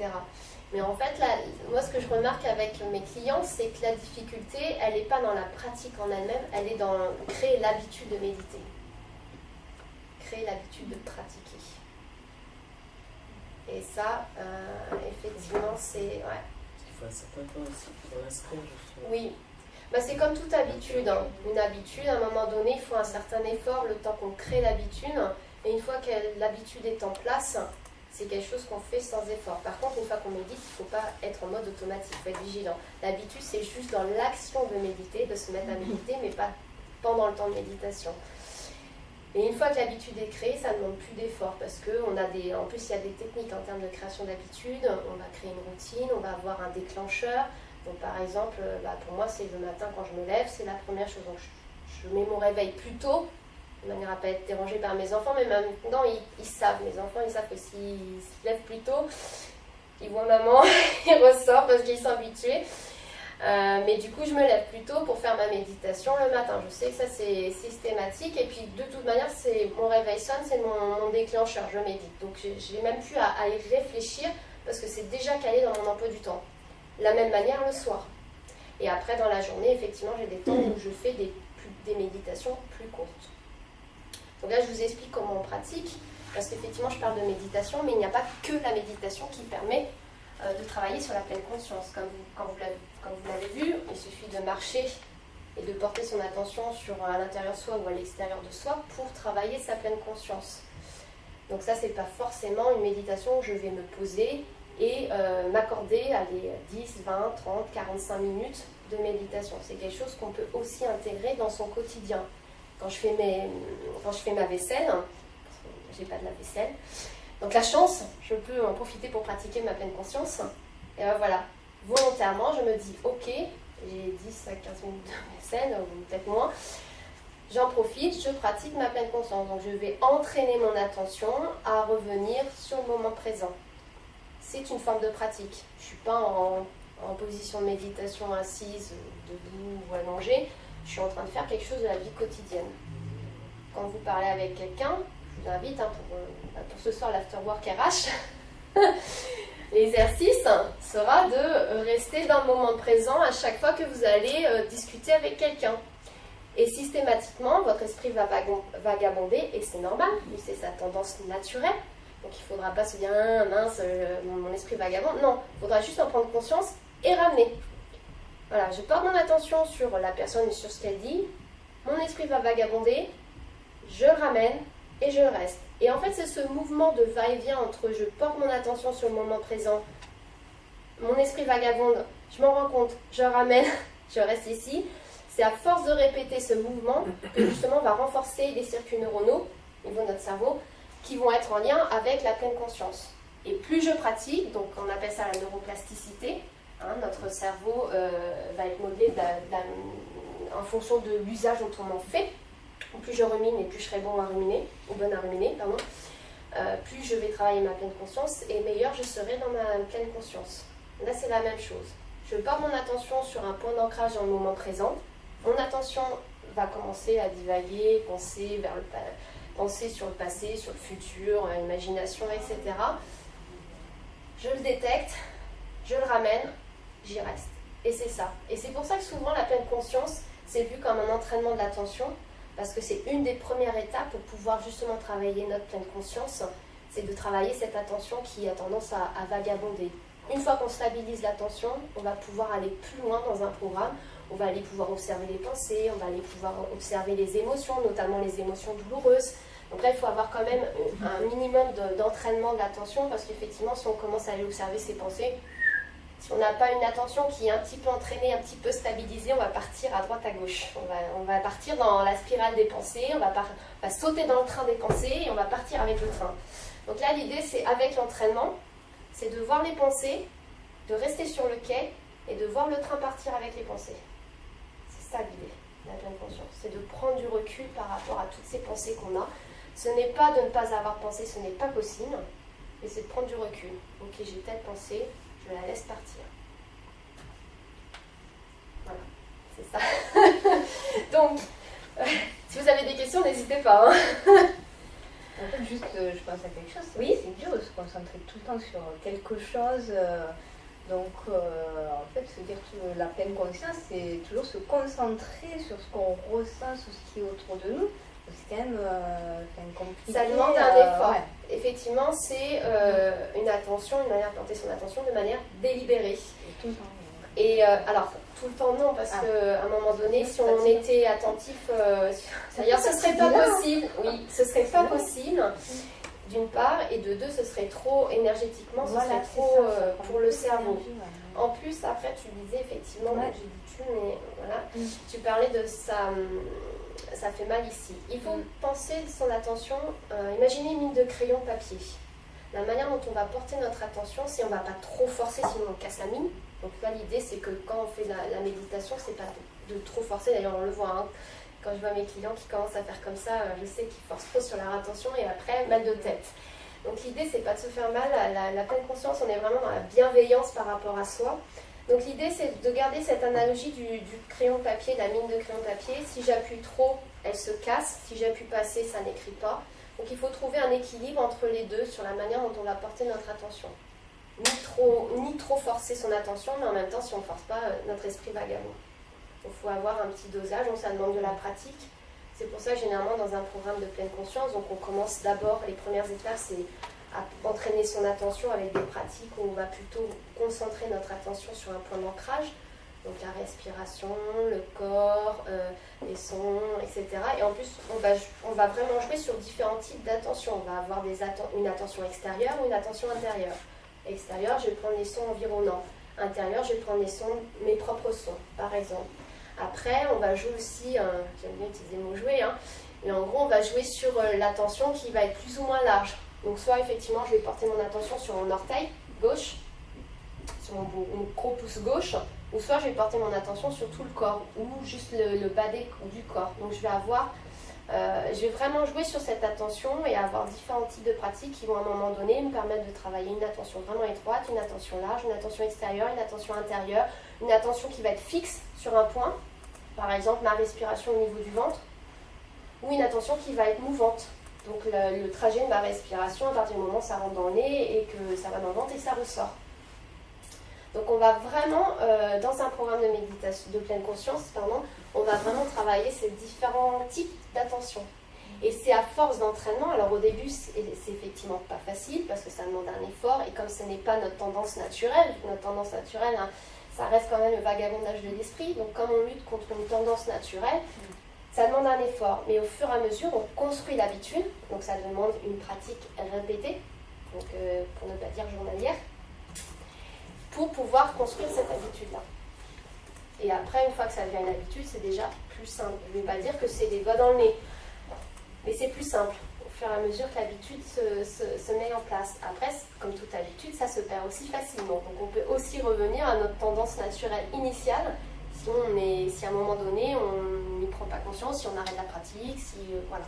Mais en fait, là, moi ce que je remarque avec mes clients, c'est que la difficulté, elle n'est pas dans la pratique en elle-même, elle est dans créer l'habitude de méditer. Créer l'habitude de pratiquer. Et ça, effectivement, c'est... Ouais. Il faut un certain temps aussi pour l'inscrire, justement. Oui. Bah, c'est comme toute habitude. Hein. Une habitude, à un moment donné, il faut un certain effort, le temps qu'on crée l'habitude. Et une fois que l'habitude est en place, c'est quelque chose qu'on fait sans effort. Par contre, une fois qu'on médite, il ne faut pas être en mode automatique, il faut être vigilant. L'habitude, c'est juste dans l'action de méditer, de se mettre à méditer, mais pas pendant le temps de méditation. Et une fois que l'habitude est créée, ça ne demande plus d'effort parce qu'on a des... En plus, il y a des techniques en termes de création d'habitude. On va créer une routine, on va avoir un déclencheur. Donc, par exemple, pour moi, c'est le matin quand je me lève, c'est la première chose. Donc, je mets mon réveil plus tôt, de manière à ne pas être dérangée par mes enfants. Mais maintenant, ils savent, mes enfants, ils savent que s'ils se lèvent plus tôt, ils voient maman, ils ressortent parce qu'ils sont habitués. Mais du coup, je me lève plus tôt pour faire ma méditation le matin. Je sais que ça, c'est systématique. Et puis, de toute manière, mon réveil sonne, c'est mon déclencheur. Je médite. Donc, je n'ai même plus à y réfléchir parce que c'est déjà calé dans mon emploi du temps. De la même manière, le soir. Et après, dans la journée, effectivement, j'ai des temps où je fais des méditations plus courtes. Donc là, je vous explique comment on pratique. Parce qu'effectivement, je parle de méditation, mais il n'y a pas que la méditation qui permet de travailler sur la pleine conscience. Comme vous l'avez vu, il suffit de marcher et de porter son attention à l'intérieur de soi ou à l'extérieur de soi pour travailler sa pleine conscience. Donc ça, c'est pas forcément une méditation où je vais me poser et m'accorder à des 10, 20, 30, 45 minutes de méditation. C'est quelque chose qu'on peut aussi intégrer dans son quotidien. Quand je fais ma vaisselle, j'ai pas de la vaisselle, donc la chance, je peux en profiter pour pratiquer ma pleine conscience. Et ben voilà, volontairement, je me dis, ok, j'ai 10 à 15 minutes de vaisselle, ou peut-être moins, j'en profite, je pratique ma pleine conscience. Donc je vais entraîner mon attention à revenir sur le moment présent. C'est une forme de pratique. Je ne suis pas en position de méditation assise, debout ou allongée. Je suis en train de faire quelque chose de la vie quotidienne. Quand vous parlez avec quelqu'un, je vous invite pour ce soir l'afterwork RH. L'exercice sera de rester dans le moment présent à chaque fois que vous allez discuter avec quelqu'un. Et systématiquement, votre esprit va vagabonder, et c'est normal, c'est sa tendance naturelle. Donc il ne faudra pas se dire « Ah mince, mon esprit vagabonde ». Non, il faudra juste en prendre conscience et ramener. Voilà, je porte mon attention sur la personne et sur ce qu'elle dit. Mon esprit va vagabonder, je le ramène et je reste. Et en fait, c'est ce mouvement de va-et-vient entre je porte mon attention sur le moment présent, mon esprit vagabonde, je m'en rends compte, je ramène, je reste ici. C'est à force de répéter ce mouvement que justement on va renforcer les circuits neuronaux au niveau de notre cerveau qui vont être en lien avec la pleine conscience. Et plus je pratique, donc on appelle ça la neuroplasticité, notre cerveau va être modelé en fonction de l'usage dont on en fait. Plus je rumine et plus je serai bon à ruminer, ou bonne à ruminer, pardon, plus je vais travailler ma pleine conscience et meilleur je serai dans ma pleine conscience. Là c'est la même chose. Je porte mon attention sur un point d'ancrage dans le moment présent. Mon attention va commencer à divaguer, penser sur le passé, sur le futur, l'imagination, etc. Je le détecte, je le ramène, j'y reste. Et c'est ça. Et c'est pour ça que souvent la pleine conscience, c'est vu comme un entraînement de l'attention, parce que c'est une des premières étapes pour pouvoir justement travailler notre pleine conscience, c'est de travailler cette attention qui a tendance à vagabonder. Une fois qu'on stabilise l'attention, on va pouvoir aller plus loin dans un programme, on va aller pouvoir observer les pensées, on va aller pouvoir observer les émotions, notamment les émotions douloureuses. Donc là, il faut avoir quand même un minimum d'entraînement de l'attention, parce qu'effectivement, si on commence à aller observer ses pensées, si on n'a pas une attention qui est un petit peu entraînée, un petit peu stabilisée, on va partir à droite à gauche. On va partir dans la spirale des pensées, on va sauter dans le train des pensées et on va partir avec le train. Donc là, l'idée, c'est avec l'entraînement, c'est de voir les pensées, de rester sur le quai et de voir le train partir avec les pensées. C'est ça l'idée, la pleine conscience. C'est de prendre du recul par rapport à toutes ces pensées qu'on a. Ce n'est pas de ne pas avoir pensé, ce n'est pas possible, mais c'est de prendre du recul. Ok, j'ai telle pensée, je la laisse partir. Voilà, c'est ça. Donc, si vous avez des questions, n'hésitez pas. En fait, juste, je pense à quelque chose. Oui. C'est dur de se concentrer tout le temps sur quelque chose. Donc, en fait, se dire que la pleine conscience, c'est toujours se concentrer sur ce qu'on ressent, sur ce qui est autour de nous. C'est quand même compliqué. Ça demande un effort. Ouais. Effectivement, c'est une attention, une manière de porter son attention de manière délibérée. Et tout le temps. Et alors, tout le temps non, parce qu'à un moment donné, si on était attentif, d'ailleurs ce serait pas possible. Oui, ce serait pas possible, d'une part, et de deux, ce serait trop énergétiquement, ce serait trop pour le cerveau. En plus, après, tu disais effectivement, j'ai dit tu, mais voilà, tu parlais de ça fait mal ici. Il faut penser son attention, imaginez une mine de crayon papier. La manière dont on va porter notre attention, c'est on ne va pas trop forcer, sinon on casse la mine. Donc là, l'idée, c'est que quand on fait la méditation, c'est pas de trop forcer. D'ailleurs, on le voit, hein. Quand je vois mes clients qui commencent à faire comme ça, je sais qu'ils forcent trop sur leur attention et après, mal de tête. Donc l'idée, c'est pas de se faire mal. La pleine conscience, on est vraiment dans la bienveillance par rapport à soi. Donc l'idée, c'est de garder cette analogie du crayon papier, de la mine de crayon papier. Si j'appuie trop, elle se casse. Si j'appuie pas assez, ça n'écrit pas. Donc il faut trouver un équilibre entre les deux sur la manière dont on va porter notre attention. Ni trop forcer son attention, mais en même temps, si on ne force pas, notre esprit vagabond. Il faut avoir un petit dosage, donc ça demande de la pratique. C'est pour ça que généralement dans un programme de pleine conscience, donc on commence d'abord, les premières étapes, c'est à entraîner son attention avec des pratiques où on va plutôt concentrer notre attention sur un point d'ancrage. Donc la respiration, le corps, les sons, etc. Et en plus, on va vraiment jouer sur différents types d'attention. On va avoir une attention extérieure ou une attention intérieure. Extérieure, je vais prendre les sons environnants. Intérieur, je vais prendre mes propres sons, par exemple. Après, on va jouer aussi, j'aime bien utiliser le mot jouer, hein, mais en gros, on va jouer sur l'attention qui va être plus ou moins large. Donc soit effectivement, je vais porter mon attention sur mon orteil gauche, sur mon gros pouce gauche, ou soit je vais porter mon attention sur tout le corps, ou juste le bas du corps. Donc je vais vraiment jouer sur cette attention et avoir différents types de pratiques qui vont à un moment donné me permettre de travailler une attention vraiment étroite, une attention large, une attention extérieure, une attention intérieure, une attention qui va être fixe sur un point, par exemple ma respiration au niveau du ventre, ou une attention qui va être mouvante. Donc le trajet de ma respiration, à partir du moment où ça rentre dans le nez et que ça va dans le ventre et ça ressort. Donc on va vraiment, dans un programme de méditation, de pleine conscience, on va vraiment travailler ces différents types d'attention. Et c'est à force d'entraînement, alors au début c'est effectivement pas facile parce que ça demande un effort et comme ce n'est pas notre tendance naturelle, hein, ça reste quand même le vagabondage de l'esprit, donc comme on lutte contre une tendance naturelle, ça demande un effort. Mais au fur et à mesure, on construit l'habitude, donc ça demande une pratique répétée, donc, pour ne pas dire journalière, pour pouvoir construire cette habitude-là. Et après, une fois que ça devient une habitude, c'est déjà plus simple. Je ne vais pas dire que c'est des doigts dans le nez, mais c'est plus simple au fur et à mesure que l'habitude se met en place. Après, comme toute habitude, ça se perd aussi facilement. Donc on peut aussi revenir à notre tendance naturelle initiale si à un moment donné on n'y prend pas conscience, si on arrête la pratique, voilà.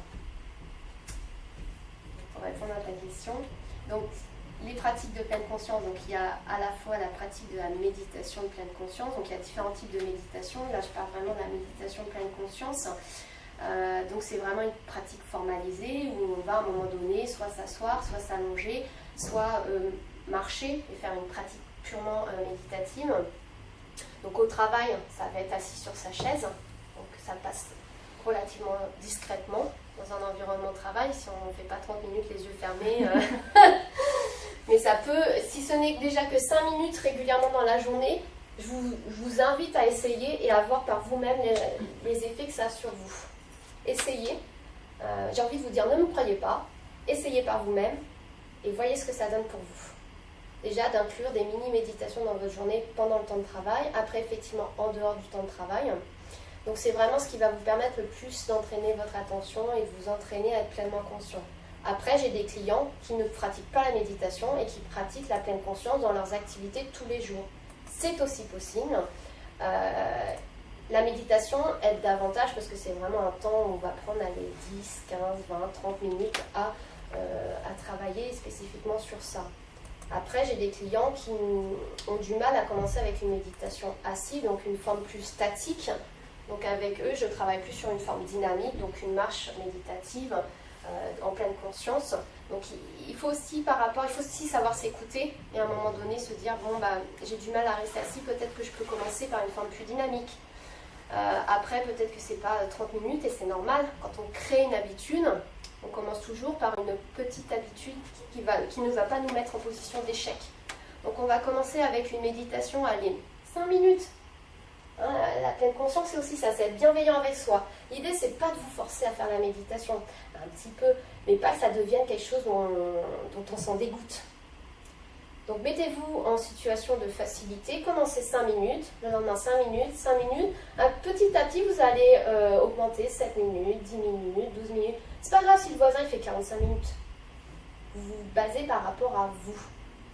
Pour répondre à ta question. Donc les pratiques de pleine conscience, donc il y a à la fois la pratique de la méditation de pleine conscience, donc il y a différents types de méditation. Là je parle vraiment de la méditation de pleine conscience. Donc c'est vraiment une pratique formalisée où on va à un moment donné soit s'asseoir, soit s'allonger, soit marcher et faire une pratique purement méditative. Donc au travail, ça va être assis sur sa chaise, donc ça passe relativement discrètement dans un environnement de travail, si on ne fait pas 30 minutes les yeux fermés. Mais ça peut, si ce n'est déjà que 5 minutes régulièrement dans la journée, je vous invite à essayer et à voir par vous-même les effets que ça a sur vous. Essayez, j'ai envie de vous dire, ne me croyez pas, essayez par vous-même et voyez ce que ça donne pour vous. Déjà d'inclure des mini-méditations dans votre journée pendant le temps de travail, après effectivement en dehors du temps de travail. Donc c'est vraiment ce qui va vous permettre le plus d'entraîner votre attention et de vous entraîner à être pleinement conscient. Après, j'ai des clients qui ne pratiquent pas la méditation et qui pratiquent la pleine conscience dans leurs activités de tous les jours. C'est aussi possible. La méditation aide davantage parce que c'est vraiment un temps où on va prendre 10, 15, 20, 30 minutes à travailler spécifiquement sur ça. Après, j'ai des clients qui ont du mal à commencer avec une méditation assise, donc une forme plus statique. Donc avec eux, je travaille plus sur une forme dynamique, donc une marche méditative en pleine conscience. Donc il faut aussi savoir s'écouter et à un moment donné se dire bon bah j'ai du mal à rester assis, peut-être que je peux commencer par une forme plus dynamique. Après peut-être que c'est pas 30 minutes et c'est normal. Quand on crée une habitude, on commence toujours par une petite habitude qui ne va pas nous mettre en position d'échec. Donc on va commencer avec une méditation, allez, 5 minutes. Hein, la pleine conscience, c'est aussi ça, c'est être bienveillant avec soi. L'idée, c'est pas de vous forcer à faire la méditation, un petit peu, mais pas que ça devienne quelque chose dont on s'en dégoûte. Donc mettez-vous en situation de facilité, commencez 5 minutes, le lendemain 5 minutes, petit à petit vous allez augmenter 7 minutes, 10 minutes, 12 minutes. C'est pas grave si le voisin il fait 45 minutes. Vous vous basez par rapport à vous.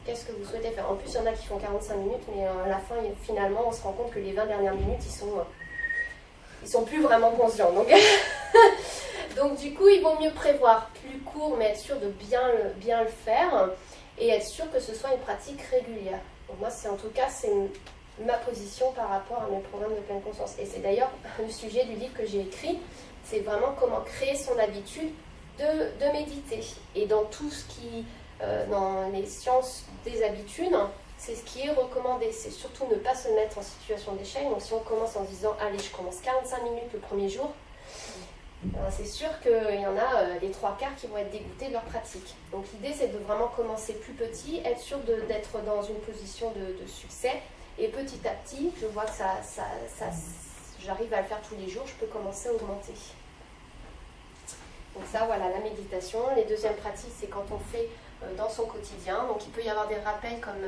Qu'est-ce que vous souhaitez faire? En plus, il y en a qui font 45 minutes, mais à la fin, finalement, on se rend compte que les 20 dernières minutes, ils sont plus vraiment conscients. Donc, donc du coup, il vaut mieux prévoir plus court, mais être sûr de bien le faire et être sûr que ce soit une pratique régulière. Donc moi, c'est ma position par rapport à mes programmes de pleine conscience. Et c'est d'ailleurs le sujet du livre que j'ai écrit, c'est vraiment comment créer son habitude de méditer. Et dans tout ce qui... dans les sciences des habitudes, c'est ce qui est recommandé. C'est surtout ne pas se mettre en situation d'échec. Donc si on commence en disant « Allez, je commence 45 minutes le premier jour », c'est sûr qu'il y en a les 3/4 qui vont être dégoûtés de leur pratique. Donc l'idée, c'est de vraiment commencer plus petit, être sûr d'être dans une position de succès. Et petit à petit, je vois que j'arrive à le faire tous les jours, je peux commencer à augmenter. Donc ça, voilà, la méditation. Les deuxièmes pratiques, c'est quand on fait dans son quotidien. Donc il peut y avoir des rappels comme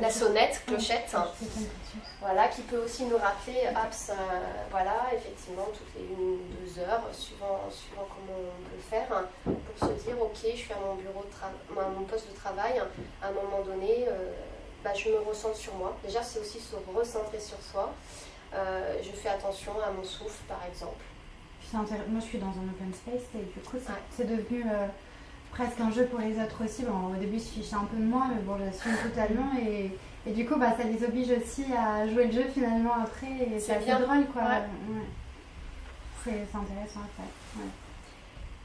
la sonnette, clochette, voilà, qui peut aussi nous rappeler, voilà, effectivement, toutes les 1 ou 2 heures, suivant comment on peut le faire, pour se dire, ok, je suis à mon mon poste de travail, à un moment donné, je me recentre sur moi. Déjà, c'est aussi se recentrer sur soi. Je fais attention à mon souffle, par exemple. Moi, je suis dans un open space et du coup, c'est devenu presque un jeu pour les autres aussi. Bon, au début, je fichais un peu de moi, mais bon, j'assume totalement. Et du coup, ça les oblige aussi à jouer le jeu finalement après. Et c'est assez drôle, quoi. Ouais. C'est intéressant à faire. Ouais.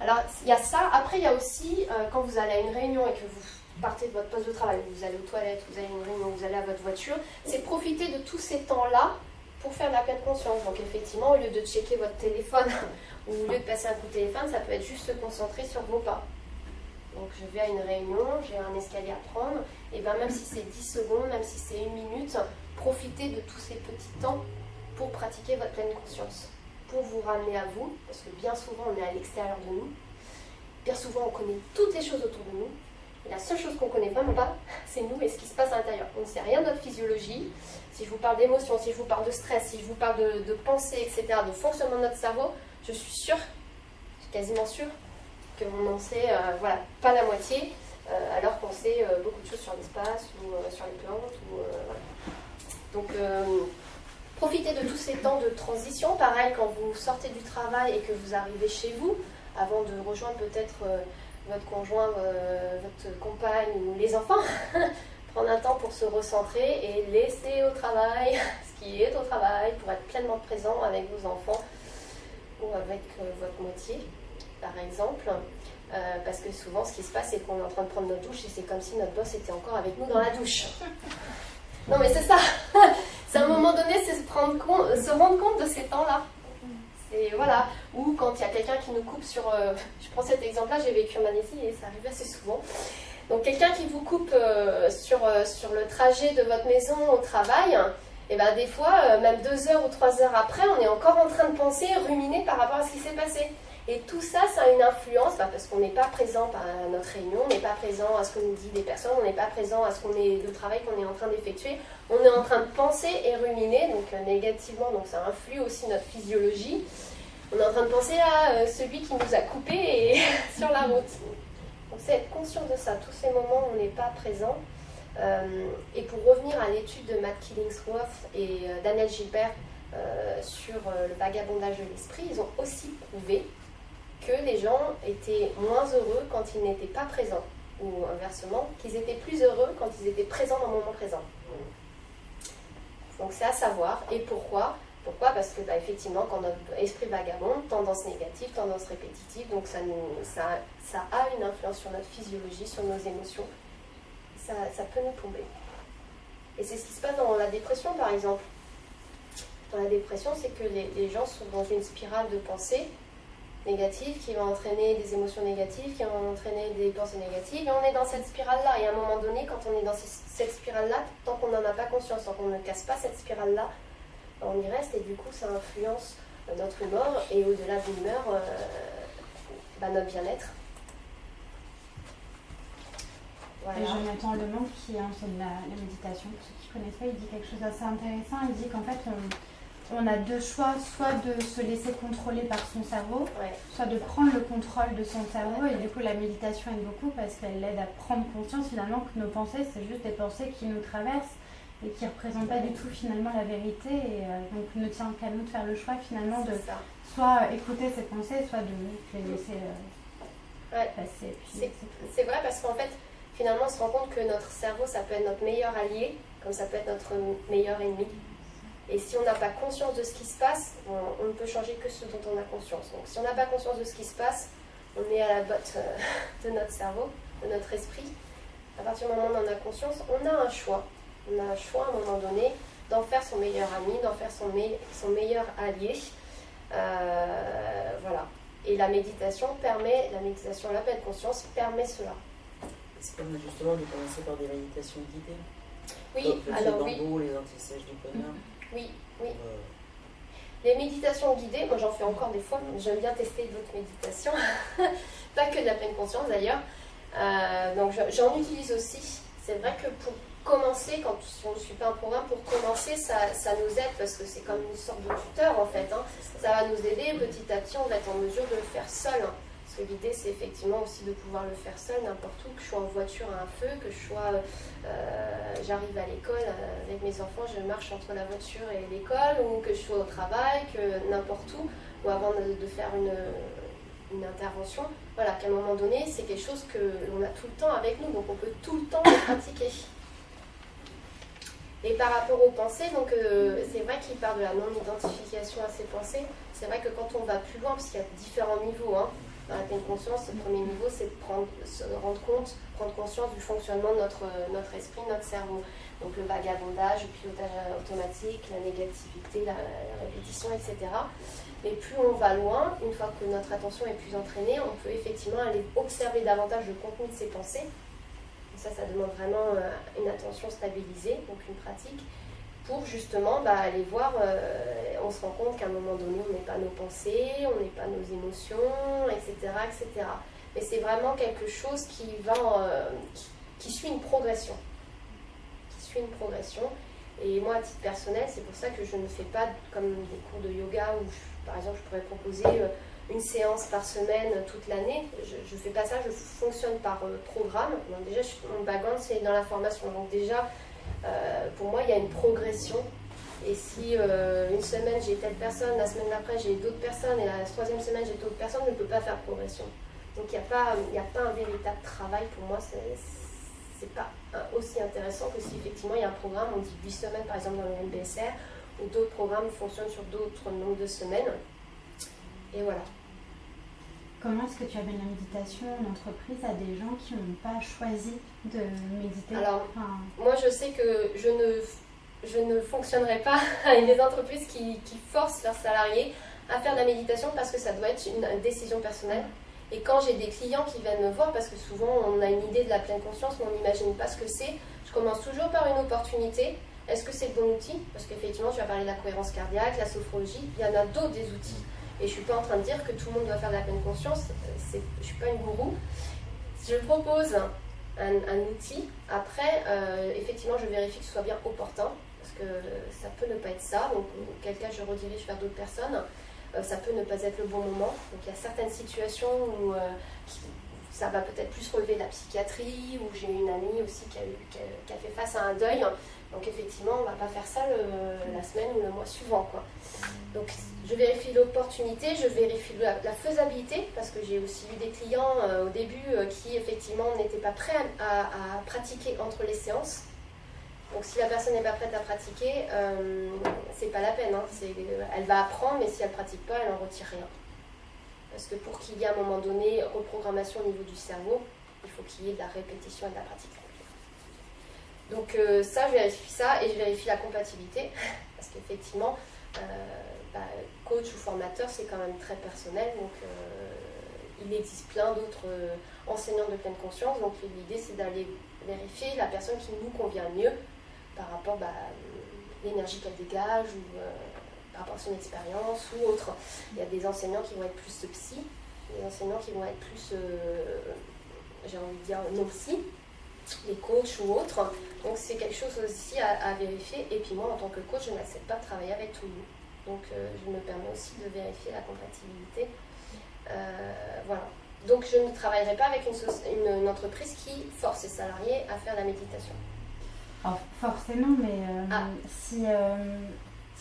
Alors, il y a ça. Après, il y a aussi, quand vous allez à une réunion et que vous partez de votre poste de travail, vous allez aux toilettes, vous allez à une réunion, vous allez à votre voiture, c'est profiter de tous ces temps-là pour faire de la pleine conscience. Donc effectivement, au lieu de checker votre téléphone ou au lieu de passer un coup de téléphone, ça peut être juste se concentrer sur vos pas. Donc je vais à une réunion, j'ai un escalier à prendre, et bien même si c'est 10 secondes, même si c'est 1 minute, profitez de tous ces petits temps pour pratiquer votre pleine conscience, pour vous ramener à vous, parce que bien souvent on est à l'extérieur de nous, bien souvent on connaît toutes les choses autour de nous, et la seule chose qu'on ne connaît vraiment pas, c'est nous et ce qui se passe à l'intérieur. On ne sait rien de notre physiologie. Si je vous parle d'émotions, si je vous parle de stress, si je vous parle de pensée, etc., de fonctionnement de notre cerveau, je suis quasiment sûre, qu'on n'en sait pas la moitié, alors qu'on sait beaucoup de choses sur l'espace ou sur les plantes. Voilà. Donc, profitez de tous ces temps de transition. Pareil, quand vous sortez du travail et que vous arrivez chez vous, avant de rejoindre peut-être votre conjoint, votre compagne ou les enfants, prendre un temps pour se recentrer et laisser au travail ce qui est au travail pour être pleinement présent avec vos enfants ou avec votre moitié, par exemple. Parce que souvent, ce qui se passe, c'est qu'on est en train de prendre notre douche et c'est comme si notre boss était encore avec nous dans la douche. Non, mais c'est ça. C'est à un moment donné, c'est se rendre compte de ces temps-là. Et voilà. Ou quand il y a quelqu'un qui nous coupe sur... je prends cet exemple-là, j'ai vécu en Malaisie et ça arrive assez souvent. Donc quelqu'un qui vous coupe sur le trajet de votre maison au travail, et ben des fois, même 2 heures ou 3 heures après, on est encore en train de penser, ruminer par rapport à ce qui s'est passé. Et tout ça, ça a une influence, parce qu'on n'est pas présent à notre réunion, on n'est pas présent à ce que nous disent des personnes, on n'est pas présent à le travail qu'on est en train d'effectuer. On est en train de penser et ruminer, donc négativement, donc ça influe aussi notre physiologie. On est en train de penser à celui qui nous a coupés sur la route. Donc c'est être conscient de ça, tous ces moments où on n'est pas présent. Et pour revenir à l'étude de Matt Killingsworth et Daniel Gilbert sur le vagabondage de l'esprit, ils ont aussi prouvé que les gens étaient moins heureux quand ils n'étaient pas présents, ou inversement, qu'ils étaient plus heureux quand ils étaient présents dans le moment présent. Donc c'est à savoir. Et pourquoi ? Pourquoi? Parce que effectivement, quand notre esprit vagabonde, tendance négative, tendance répétitive, donc ça a une influence sur notre physiologie, sur nos émotions. Ça peut nous tomber. Et c'est ce qui se passe dans la dépression, par exemple. Dans la dépression, c'est que les gens sont dans une spirale de pensée négative qui va entraîner des émotions négatives, qui vont entraîner des pensées négatives. Et on est dans cette spirale-là. Et à un moment donné, quand on est dans cette spirale-là, tant qu'on n'en a pas conscience, tant qu'on ne casse pas cette spirale-là, on y reste. Et du coup, ça influence notre humeur. Et au-delà de l'humeur, notre bien-être. Voilà. Et Jonathan Lemond, qui enseigne la méditation, pour ceux qui ne connaissent pas, il dit quelque chose d'assez intéressant. Il dit qu'en fait, on a deux choix, soit de se laisser contrôler par son cerveau, soit de prendre le contrôle de son cerveau. Et du coup, la méditation aide beaucoup parce qu'elle aide à prendre conscience finalement que nos pensées, c'est juste des pensées qui nous traversent et qui ne représentent pas du tout finalement la vérité. Et donc, ne tient qu'à nous de faire le choix finalement de soit écouter ces pensées, soit de les laisser passer. C'est vrai parce qu'en fait, finalement, on se rend compte que notre cerveau, ça peut être notre meilleur allié, comme ça peut être notre meilleur ennemi. Et si on n'a pas conscience de ce qui se passe, on ne peut changer que ce dont on a conscience. Donc si on n'a pas conscience de ce qui se passe, on est à la botte de notre cerveau, de notre esprit. À partir du moment où on en a conscience, on a un choix. On a un choix à un moment donné d'en faire son meilleur ami, d'en faire son meilleur allié. Voilà. Et la méditation, la pleine conscience permet cela. C'est comme justement de commencer par des méditations guidées. Oui, alors oui. Les anti-sèches du bonheur. Oui. Les méditations guidées, moi j'en fais encore des fois, j'aime bien tester d'autres méditations, pas que de la pleine conscience d'ailleurs. Donc j'en utilise aussi. C'est vrai que pour commencer, si on ne suit pas un programme, pour commencer, ça nous aide parce que c'est comme une sorte de tuteur en fait. Ça va nous aider, petit à petit on va être en mesure de le faire seul. Parce que l'idée, c'est effectivement aussi de pouvoir le faire seul, n'importe où, que je sois en voiture à un feu, que j'arrive à l'école avec mes enfants, je marche entre la voiture et l'école, ou que je sois au travail, que n'importe où, ou avant de faire une intervention. Voilà, qu'à un moment donné, c'est quelque chose que l'on a tout le temps avec nous, donc on peut tout le temps le pratiquer. Et par rapport aux pensées, donc c'est vrai qu'il parle de la non-identification à ses pensées. C'est vrai que quand on va plus loin, parce qu'il y a différents niveaux, dans la pleine conscience, le premier niveau, c'est de se rendre compte, prendre conscience du fonctionnement de notre esprit, notre cerveau. Donc le vagabondage, le pilotage automatique, la négativité, la répétition, etc. Mais plus on va loin, une fois que notre attention est plus entraînée, on peut effectivement aller observer davantage le contenu de ses pensées. Et ça demande vraiment une attention stabilisée, donc une pratique, pour justement aller voir, on se rend compte qu'à un moment donné, on n'est pas nos pensées, on n'est pas nos émotions, etc. etc. Mais c'est vraiment quelque chose qui suit une progression. Et moi, à titre personnel, c'est pour ça que je ne fais pas comme des cours de yoga où, par exemple, je pourrais proposer une séance par semaine toute l'année. Je ne fais pas ça, je fonctionne par programme. Donc déjà, mon background, c'est dans la formation. Donc déjà, pour moi, il y a une progression. Et si une semaine, j'ai telle personne, la semaine d'après, j'ai d'autres personnes, et la troisième semaine, j'ai d'autres personnes, je ne peux pas faire progression. Donc il n'y a pas un véritable travail. Pour moi, c'est pas aussi intéressant que si effectivement il y a un programme, on dit 8 semaines par exemple dans le MBSR, ou d'autres programmes fonctionnent sur d'autres nombres de semaines. Et voilà. Comment est-ce que tu amènes la méditation en entreprise à des gens qui n'ont pas choisi de méditer? Alors, moi je sais que je ne fonctionnerai pas avec des entreprises qui forcent leurs salariés à faire de la méditation parce que ça doit être une décision personnelle. Et quand j'ai des clients qui viennent me voir, parce que souvent on a une idée de la pleine conscience, mais on n'imagine pas ce que c'est, je commence toujours par une opportunité. Est-ce que c'est le bon outil? Parce qu'effectivement, tu vas parler de la cohérence cardiaque, la sophrologie, il y en a d'autres des outils. Et je ne suis pas en train de dire que tout le monde doit faire de la pleine conscience, je ne suis pas une gourou. Je propose un outil, après, effectivement, je vérifie que ce soit bien opportun, parce que ça peut ne pas être ça, donc auquel cas je redirige vers d'autres personnes. Ça peut ne pas être le bon moment. Donc il y a certaines situations où ça va peut-être plus relever de la psychiatrie, où j'ai une amie aussi qui a fait face à un deuil. Donc effectivement, on ne va pas faire ça la semaine ou le mois suivant, quoi. Donc je vérifie l'opportunité, je vérifie la faisabilité, parce que j'ai aussi eu des clients au début qui effectivement n'étaient pas prêts à pratiquer entre les séances. Donc si la personne n'est pas prête à pratiquer, c'est pas la peine. Hein. Elle va apprendre, mais si elle ne pratique pas, elle n'en retire rien. Parce que pour qu'il y ait à un moment donné reprogrammation au niveau du cerveau, il faut qu'il y ait de la répétition et de la pratique. Donc ça, je vérifie ça et je vérifie la compatibilité. Parce qu'effectivement, coach ou formateur, c'est quand même très personnel. Donc il existe plein d'autres enseignants de pleine conscience. Donc l'idée, c'est d'aller vérifier la personne qui nous convient mieux par rapport à l'énergie qu'elle dégage ou par rapport à son expérience ou autre. Il y a des enseignants qui vont être plus psy, des enseignants qui vont être plus, j'ai envie de dire, non psy, les coachs ou autres. Donc c'est quelque chose aussi à vérifier. Et puis moi, en tant que coach, je n'accepte pas de travailler avec tout le monde. Donc je me permets aussi de vérifier la compatibilité. Voilà. Donc je ne travaillerai pas avec une entreprise qui force ses salariés à faire la méditation. Alors, forcément, mais si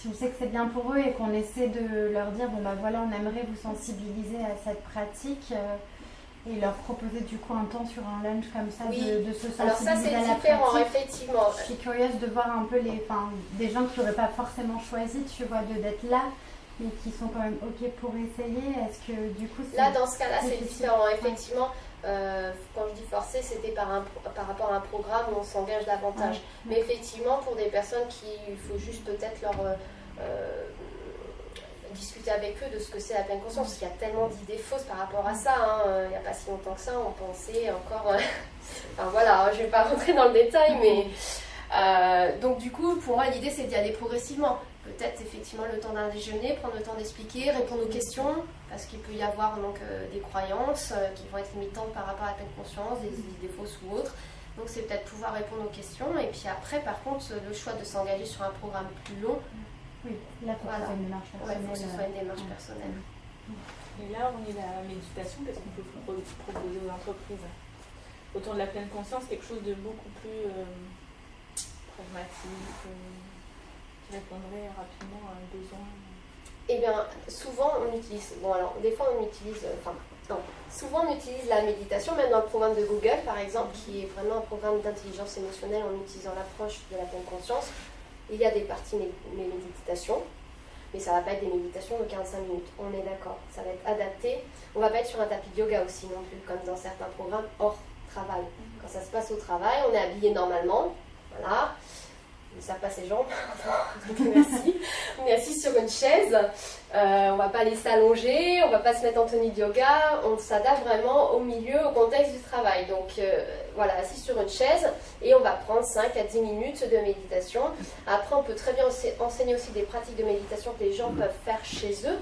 on sait que c'est bien pour eux et qu'on essaie de leur dire, bon bah voilà, on aimerait vous sensibiliser à cette pratique et leur proposer du coup un temps sur un lunch comme ça, oui. de se sensibiliser alors ça, c'est à la différent, pratique. effectivement. Je suis curieuse de voir un peu des gens qui n'auraient pas forcément choisi, tu vois, d'être là, mais qui sont quand même OK pour essayer. Est-ce que du coup... Là, dans ce cas-là, c'est différent, effectivement. Quand je dis forcer, c'était par rapport à un programme où on s'engage davantage. Ouais. Mais effectivement, pour des personnes il faut juste peut-être leur discuter avec eux de ce que c'est la pleine conscience. Parce qu'il y a tellement d'idées fausses par rapport à ça. Hein. Il n'y a pas si longtemps que ça, on pensait encore... enfin voilà, je ne vais pas rentrer dans le détail, mais... donc du coup, pour moi, l'idée, c'est d'y aller progressivement. Peut-être effectivement le temps d'un déjeuner, prendre le temps d'expliquer, répondre aux questions, parce qu'il peut y avoir donc des croyances qui vont être limitantes par rapport à la pleine conscience, des idées fausses ou autres. Donc c'est peut-être pouvoir répondre aux questions. Et puis après, par contre, le choix de s'engager sur un programme plus long. Oui, là, il faut que ce soit une démarche personnelle. Il faut que ce soit une démarche personnelle. Et là, on est la méditation, qu'est-ce qu'on peut proposer aux entreprises? Autour de la pleine conscience, quelque chose de beaucoup plus pragmatique, qui répondrait rapidement à un besoin. Eh bien, souvent on utilise, des fois on utilise, souvent on utilise la méditation, même dans le programme de Google par exemple, qui est vraiment un programme d'intelligence émotionnelle en utilisant l'approche de la pleine conscience. Il y a des parties méditation, mais ça ne va pas être des méditations de 45 minutes, on est d'accord, ça va être adapté. On ne va pas être sur un tapis de yoga aussi non plus, comme dans certains programmes hors travail. Quand ça se passe au travail, on est habillé normalement, voilà. Ne savent pas ses jambes, merci. On est assis sur une chaise, on va pas aller s'allonger, on va pas se mettre en tenue de yoga, on s'adapte vraiment au milieu, au contexte du travail. Donc voilà, assis sur une chaise et on va prendre 5 à 10 minutes de méditation. Après, on peut très bien enseigner aussi des pratiques de méditation que les gens peuvent faire chez eux.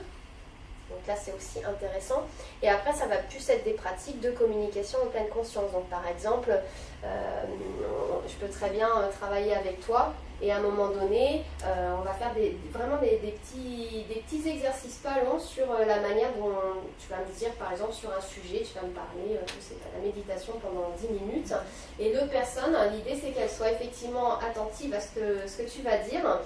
Donc là, c'est aussi intéressant. Et après, ça va plus être des pratiques de communication en pleine conscience. Donc par exemple, je peux très bien travailler avec toi et à un moment donné, on va faire vraiment des petits exercices pas longs sur la manière dont tu vas me dire, par exemple, sur un sujet, tu vas me parler, c'est la méditation pendant 10 minutes. Et l'autre personne, l'idée, c'est qu'elle soit effectivement attentive à ce que tu vas dire.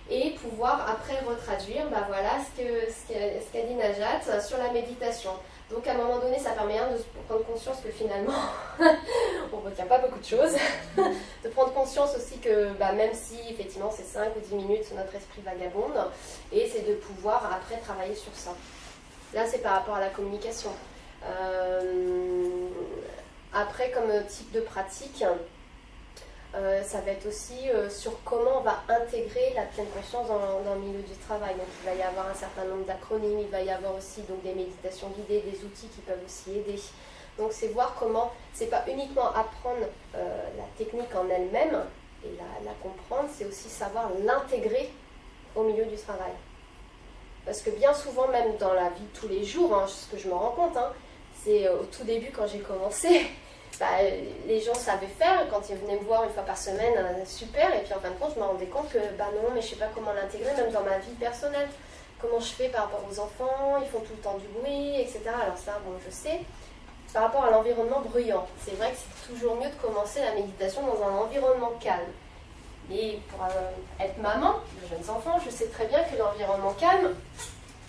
Et pouvoir après retraduire voilà, ce qu'a dit Najat sur la méditation. Donc à un moment donné, ça permet de prendre conscience que finalement, on ne retient pas beaucoup de choses. De prendre conscience aussi que même si effectivement c'est 5 ou 10 minutes, notre esprit vagabonde. Et c'est de pouvoir après travailler sur ça. Là, c'est par rapport à la communication. Après, comme type de pratique... ça va être aussi sur comment on va intégrer la pleine conscience dans le milieu du travail. Donc il va y avoir un certain nombre d'acronymes, il va y avoir aussi donc, des méditations guidées, des outils qui peuvent aussi aider. Donc c'est voir comment, c'est pas uniquement apprendre la technique en elle-même et la comprendre, c'est aussi savoir l'intégrer au milieu du travail. Parce que bien souvent, même dans la vie de tous les jours, ce que je me rends compte, c'est au tout début quand j'ai commencé, les gens savaient faire, quand ils venaient me voir une fois par semaine, super, et puis en fin de compte je me rendais compte que non, mais je sais pas comment l'intégrer même dans ma vie personnelle, comment je fais par rapport aux enfants, ils font tout le temps du bruit, etc. Alors ça, je sais, par rapport à l'environnement bruyant, c'est vrai que c'est toujours mieux de commencer la méditation dans un environnement calme. Et pour être maman de jeunes enfants, je sais très bien que l'environnement calme,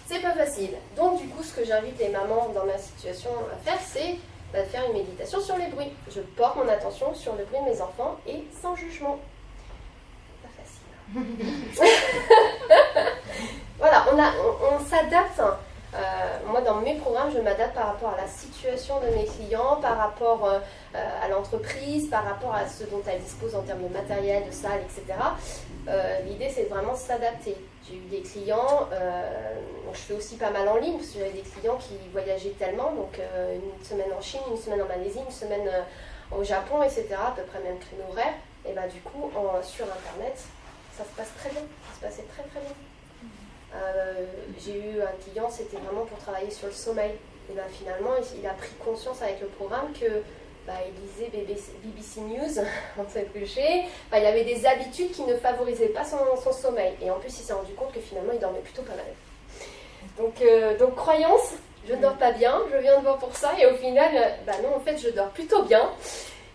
c'est pas facile. Donc du coup, ce que j'invite les mamans dans ma situation à faire, c'est de faire une méditation sur les bruits. Je porte mon attention sur le bruit de mes enfants et sans jugement. Voilà, on s'adapte. Moi, dans mes programmes, je m'adapte par rapport à la situation de mes clients, par rapport à l'entreprise, par rapport à ce dont elle dispose en termes de matériel, de salle, etc. L'idée, c'est vraiment de s'adapter. J'ai eu des clients, je fais aussi pas mal en ligne, parce que j'avais des clients qui voyageaient tellement, donc une semaine en Chine, une semaine en Malaisie, une semaine au Japon, etc., à peu près même créneau horaire. Et bah, du coup, sur Internet, ça se passe très bien, ça se passait très très bien. J'ai eu un client, c'était vraiment pour travailler sur le sommeil. Et ben finalement, il a pris conscience avec le programme que il lisait BBC News en train de coucher. Il avait des habitudes qui ne favorisaient pas son sommeil. Et en plus, il s'est rendu compte que finalement, il dormait plutôt pas mal. Donc croyance, je ne dors pas bien, je viens de voir pour ça. Et au final, non, en fait, je dors plutôt bien.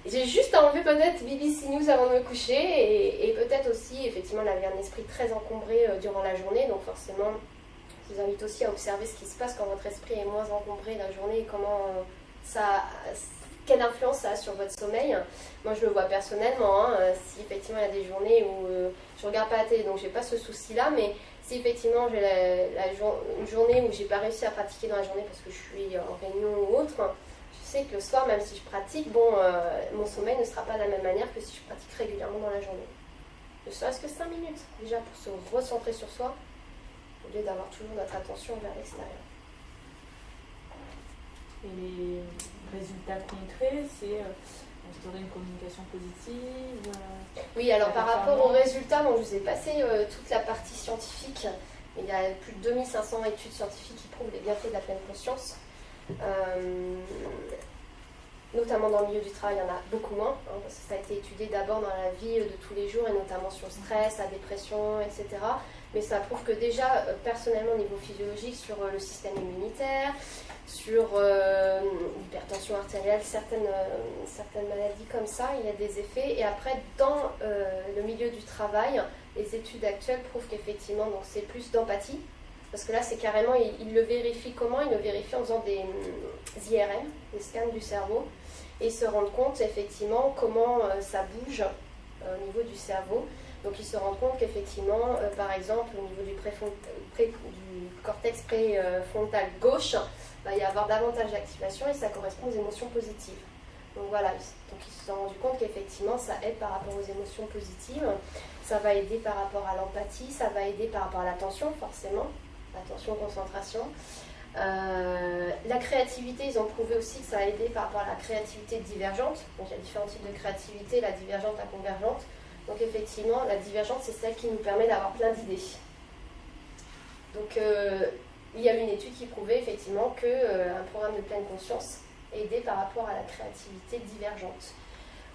J'ai juste enlevé peut-être BBC News avant de me coucher et peut-être aussi, effectivement, elle avait un esprit très encombré durant la journée, donc forcément, je vous invite aussi à observer ce qui se passe quand votre esprit est moins encombré la journée et quelle influence ça a sur votre sommeil. Moi, je le vois personnellement, si effectivement il y a des journées où je regarde pas la télé, donc j'ai pas ce souci-là, mais si effectivement j'ai une journée où j'ai pas réussi à pratiquer dans la journée parce que je suis en réunion ou autre, je sais que le soir, même si je pratique, mon sommeil ne sera pas de la même manière que si je pratique régulièrement dans la journée. Ne serait-ce que 5 minutes, déjà pour se recentrer sur soi, au lieu d'avoir toujours notre attention vers l'extérieur. Et les résultats concrets, c'est instaurer une communication positive. Oui, alors par rapport aux résultats, je vous ai passé toute la partie scientifique. Il y a plus de 2500 études scientifiques qui prouvent les bienfaits de la pleine conscience. Notamment dans le milieu du travail, il y en a beaucoup moins, parce que ça a été étudié d'abord dans la vie de tous les jours et notamment sur le stress, la dépression, etc. Mais ça prouve que déjà, personnellement, au niveau physiologique, sur le système immunitaire, sur l'hypertension artérielle, certaines maladies comme ça, il y a des effets. Et après, dans le milieu du travail, les études actuelles prouvent qu'effectivement, donc c'est plus d'empathie. Parce que là, c'est carrément, il le vérifie comment? Il le vérifie en faisant des IRM, des scans du cerveau, et se rendent compte effectivement comment ça bouge au niveau du cerveau. Donc ils se rendent compte qu'effectivement, par exemple, au niveau du cortex préfrontal gauche, il va y avoir davantage d'activation et ça correspond aux émotions positives. Donc voilà, donc ils se sont rendus compte qu'effectivement, ça aide par rapport aux émotions positives, ça va aider par rapport à l'empathie, ça va aider par rapport à l'attention, forcément. Attention, concentration. La créativité, ils ont prouvé aussi que ça a aidé par rapport à la créativité divergente. Donc il y a différents types de créativité, la divergente, la convergente. Donc effectivement, la divergente, c'est celle qui nous permet d'avoir plein d'idées. Donc il y a une étude qui prouvait effectivement qu'un programme de pleine conscience aidait par rapport à la créativité divergente.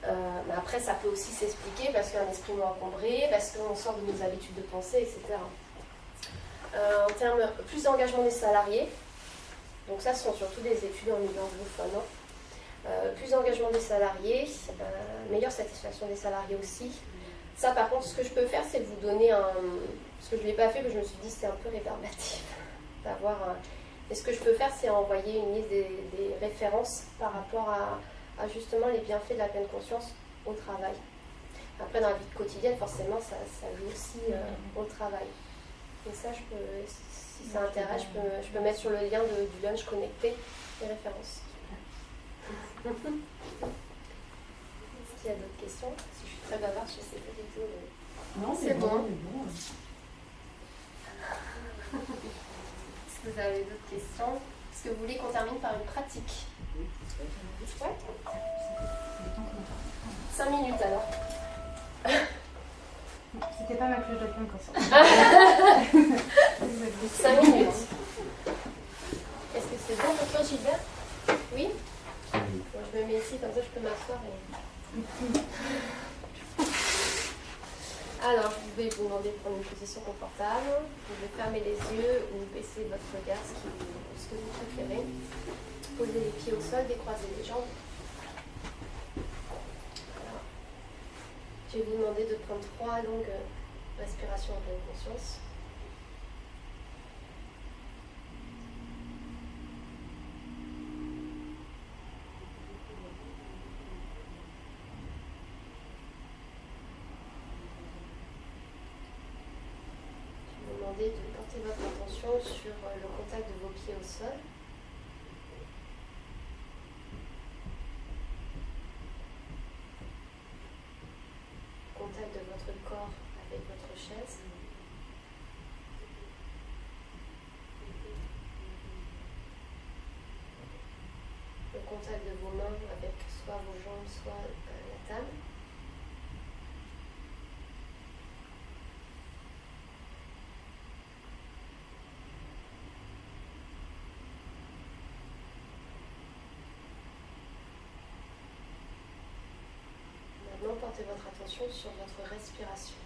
Mais après, ça peut aussi s'expliquer parce qu'un esprit moins encombré, parce qu'on sort de nos habitudes de pensée, etc. En termes plus d'engagement des salariés, donc ça ce sont surtout des études en milieu anglophone, plus d'engagement des salariés, meilleure satisfaction des salariés aussi. Ça par contre, ce que je peux faire, c'est de vous donner parce que je ne l'ai pas fait, mais je me suis dit c'était un peu rébarbatif et ce que je peux faire, c'est envoyer une liste des références par rapport à justement les bienfaits de la pleine conscience au travail. Après dans la vie quotidienne, forcément ça joue aussi au travail. Et ça, si ça intéresse, je peux mettre sur le lien du lunch connecté les références. Est-ce qu'il y a d'autres questions? Si je suis très bavarde, je ne sais pas du tout. Non, c'est bon. bon. Est-ce que vous avez d'autres questions? Est-ce que vous voulez qu'on termine par une pratique? Ouais. 5 minutes alors. C'était pas ma cloche de pleine conscience. 5 minutes. Est-ce que c'est bon pour toi, Gilbert? Oui? Bon, je me mets ici, comme ça je peux m'asseoir. Alors, je vais vous demander de prendre une position confortable. Vous pouvez fermer les yeux ou baisser votre regard, ce que vous préférez. Posez les pieds au sol, décroisez les jambes. Je vais vous demander de prendre 3 longues respirations en pleine conscience. attention sur le contact de vos pieds au sol. Contact de votre corps avec votre chaise. Le contact de vos mains avec soit vos jambes, soit la table. Maintenant, portez votre attention sur votre respiration.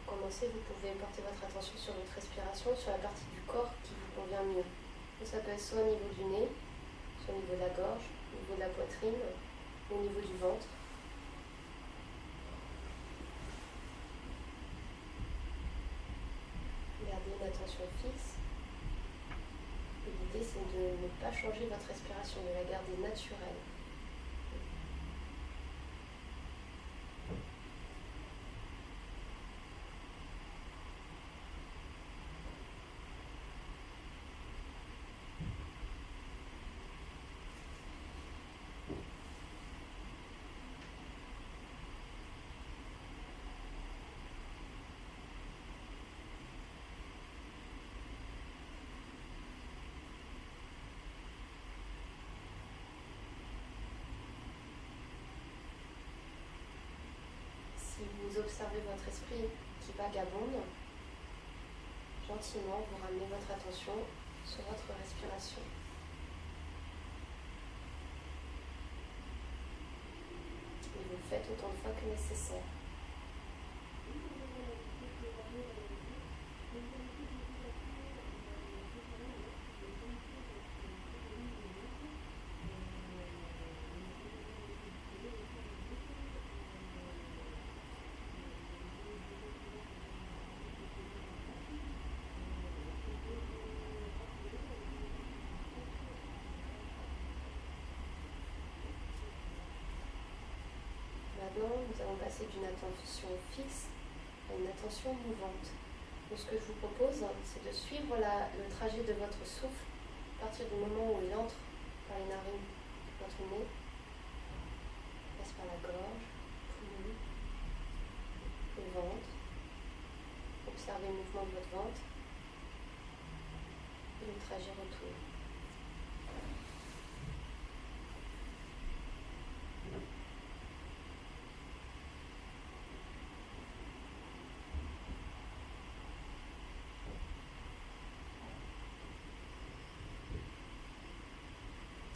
Pour commencer, vous pouvez porter votre attention sur votre respiration, sur la partie du corps qui vous convient mieux. Donc, ça peut être soit au niveau du nez, soit au niveau de la gorge, au niveau de la poitrine, au niveau du ventre. Gardez une attention fixe. Et l'idée, c'est de ne pas changer votre respiration, de la garder naturelle. Si vous observez votre esprit qui vagabonde, gentiment vous ramenez votre attention sur votre respiration. Et vous le faites autant de fois que nécessaire. Maintenant, nous allons passer d'une attention fixe à une attention mouvante. Donc, ce que je vous propose, c'est de suivre le trajet de votre souffle à partir du moment où il entre par les narines de votre nez, passe par la gorge, poumon, le ventre. Observez le mouvement de votre ventre et le trajet retour.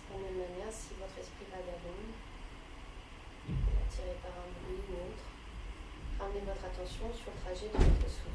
De la même manière, si votre esprit vagabonde, attiré par un bruit ou autre, ramenez votre attention sur le trajet de votre souffle.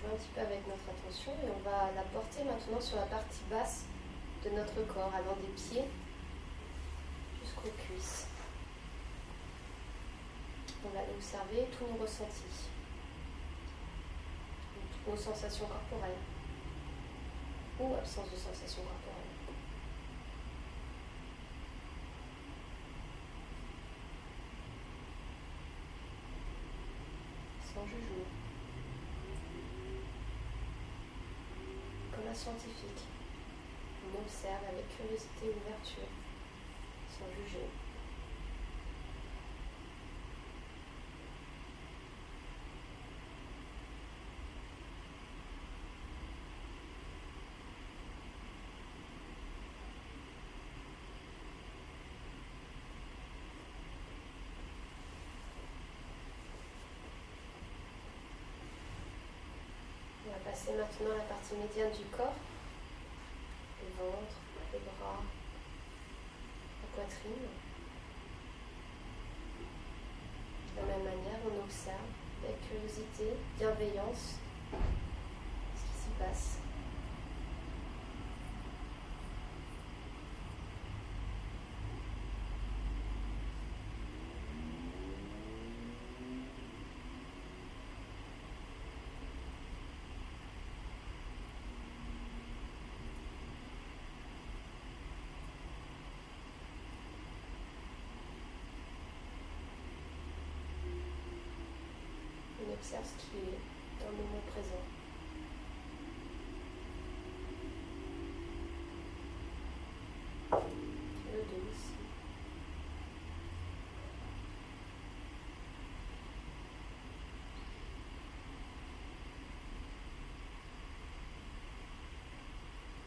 Jouer un petit peu avec notre attention et on va la porter maintenant sur la partie basse de notre corps, allant des pieds jusqu'aux cuisses. On va observer tous nos ressentis, toutes nos sensations corporelles ou absence de sensations corporelles. Sans jugement. Comme un scientifique, on observe avec curiosité et ouverture, sans juger. On va passer maintenant à la partie médiane du corps, le ventre, les bras, la poitrine. De la même manière, on observe avec curiosité, bienveillance ce qui s'y passe. On observe ce qui est dans le moment présent. Le dos aussi.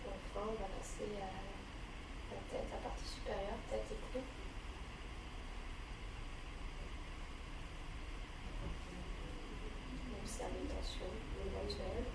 Enfin, on va passer à la tête, la partie supérieure, tête et cou. Observe les tensions éventuelles.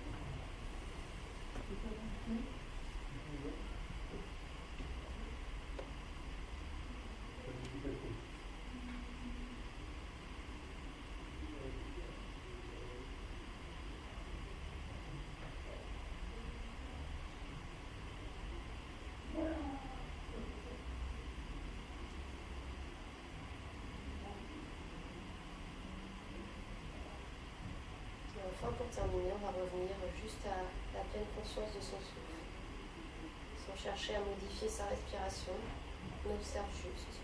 Et enfin, pour terminer, on va revenir juste à la pleine conscience de son souffle. Sans chercher à modifier sa respiration, on observe juste.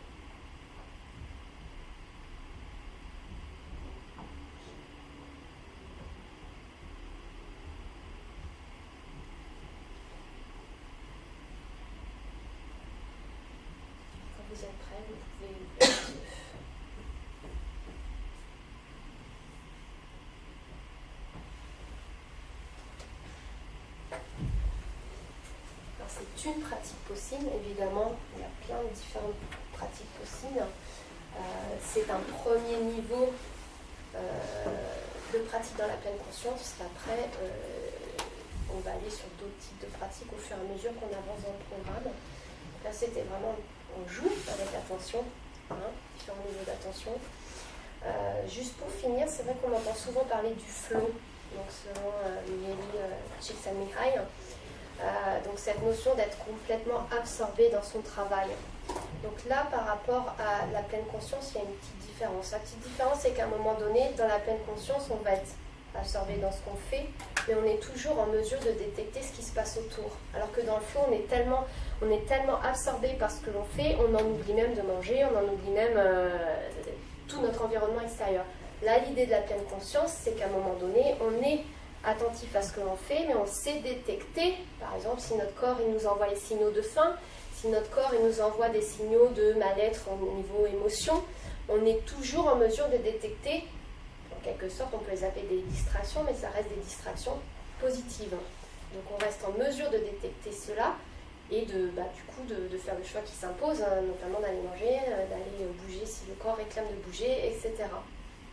Quand vous êtes prêt, vous pouvez ouvrir les yeux. Alors, c'est une pratique possible, évidemment, il y a plein de différentes pratiques possibles. C'est un premier niveau de pratique dans la pleine conscience. Après, on va aller sur d'autres types de pratiques au fur et à mesure qu'on avance dans le programme. Là, c'était vraiment, on joue avec l'attention, différents niveaux d'attention. Juste pour finir, c'est vrai qu'on entend souvent parler du flow, donc selon Mihaly Csikszentmihalyi. Donc cette notion d'être complètement absorbé dans son travail. Donc là, par rapport à la pleine conscience, il y a une petite différence. La petite différence, c'est qu'à un moment donné, dans la pleine conscience, on va être absorbé dans ce qu'on fait, mais on est toujours en mesure de détecter ce qui se passe autour. Alors que dans le flow, on est tellement absorbé par ce que l'on fait, on en oublie même de manger, on en oublie même tout notre environnement extérieur. Là, l'idée de la pleine conscience, c'est qu'à un moment donné, on est attentif à ce que l'on fait, mais on sait détecter, par exemple, si notre corps il nous envoie les signaux de faim, si notre corps il nous envoie des signaux de mal-être au niveau émotion, on est toujours en mesure de détecter, en quelque sorte, on peut les appeler des distractions, mais ça reste des distractions positives. Donc on reste en mesure de détecter cela et du coup de faire le choix qui s'impose, notamment d'aller manger, d'aller bouger si le corps réclame de bouger, etc.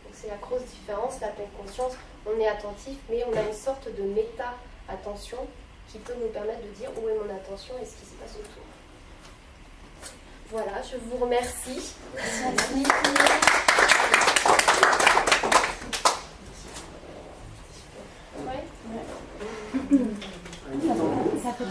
Donc c'est la grosse différence, la pleine conscience, on est attentif, mais on a une sorte de méta-attention qui peut nous permettre de dire où est mon attention et ce qui se passe autour. Voilà, je vous remercie. Ça fait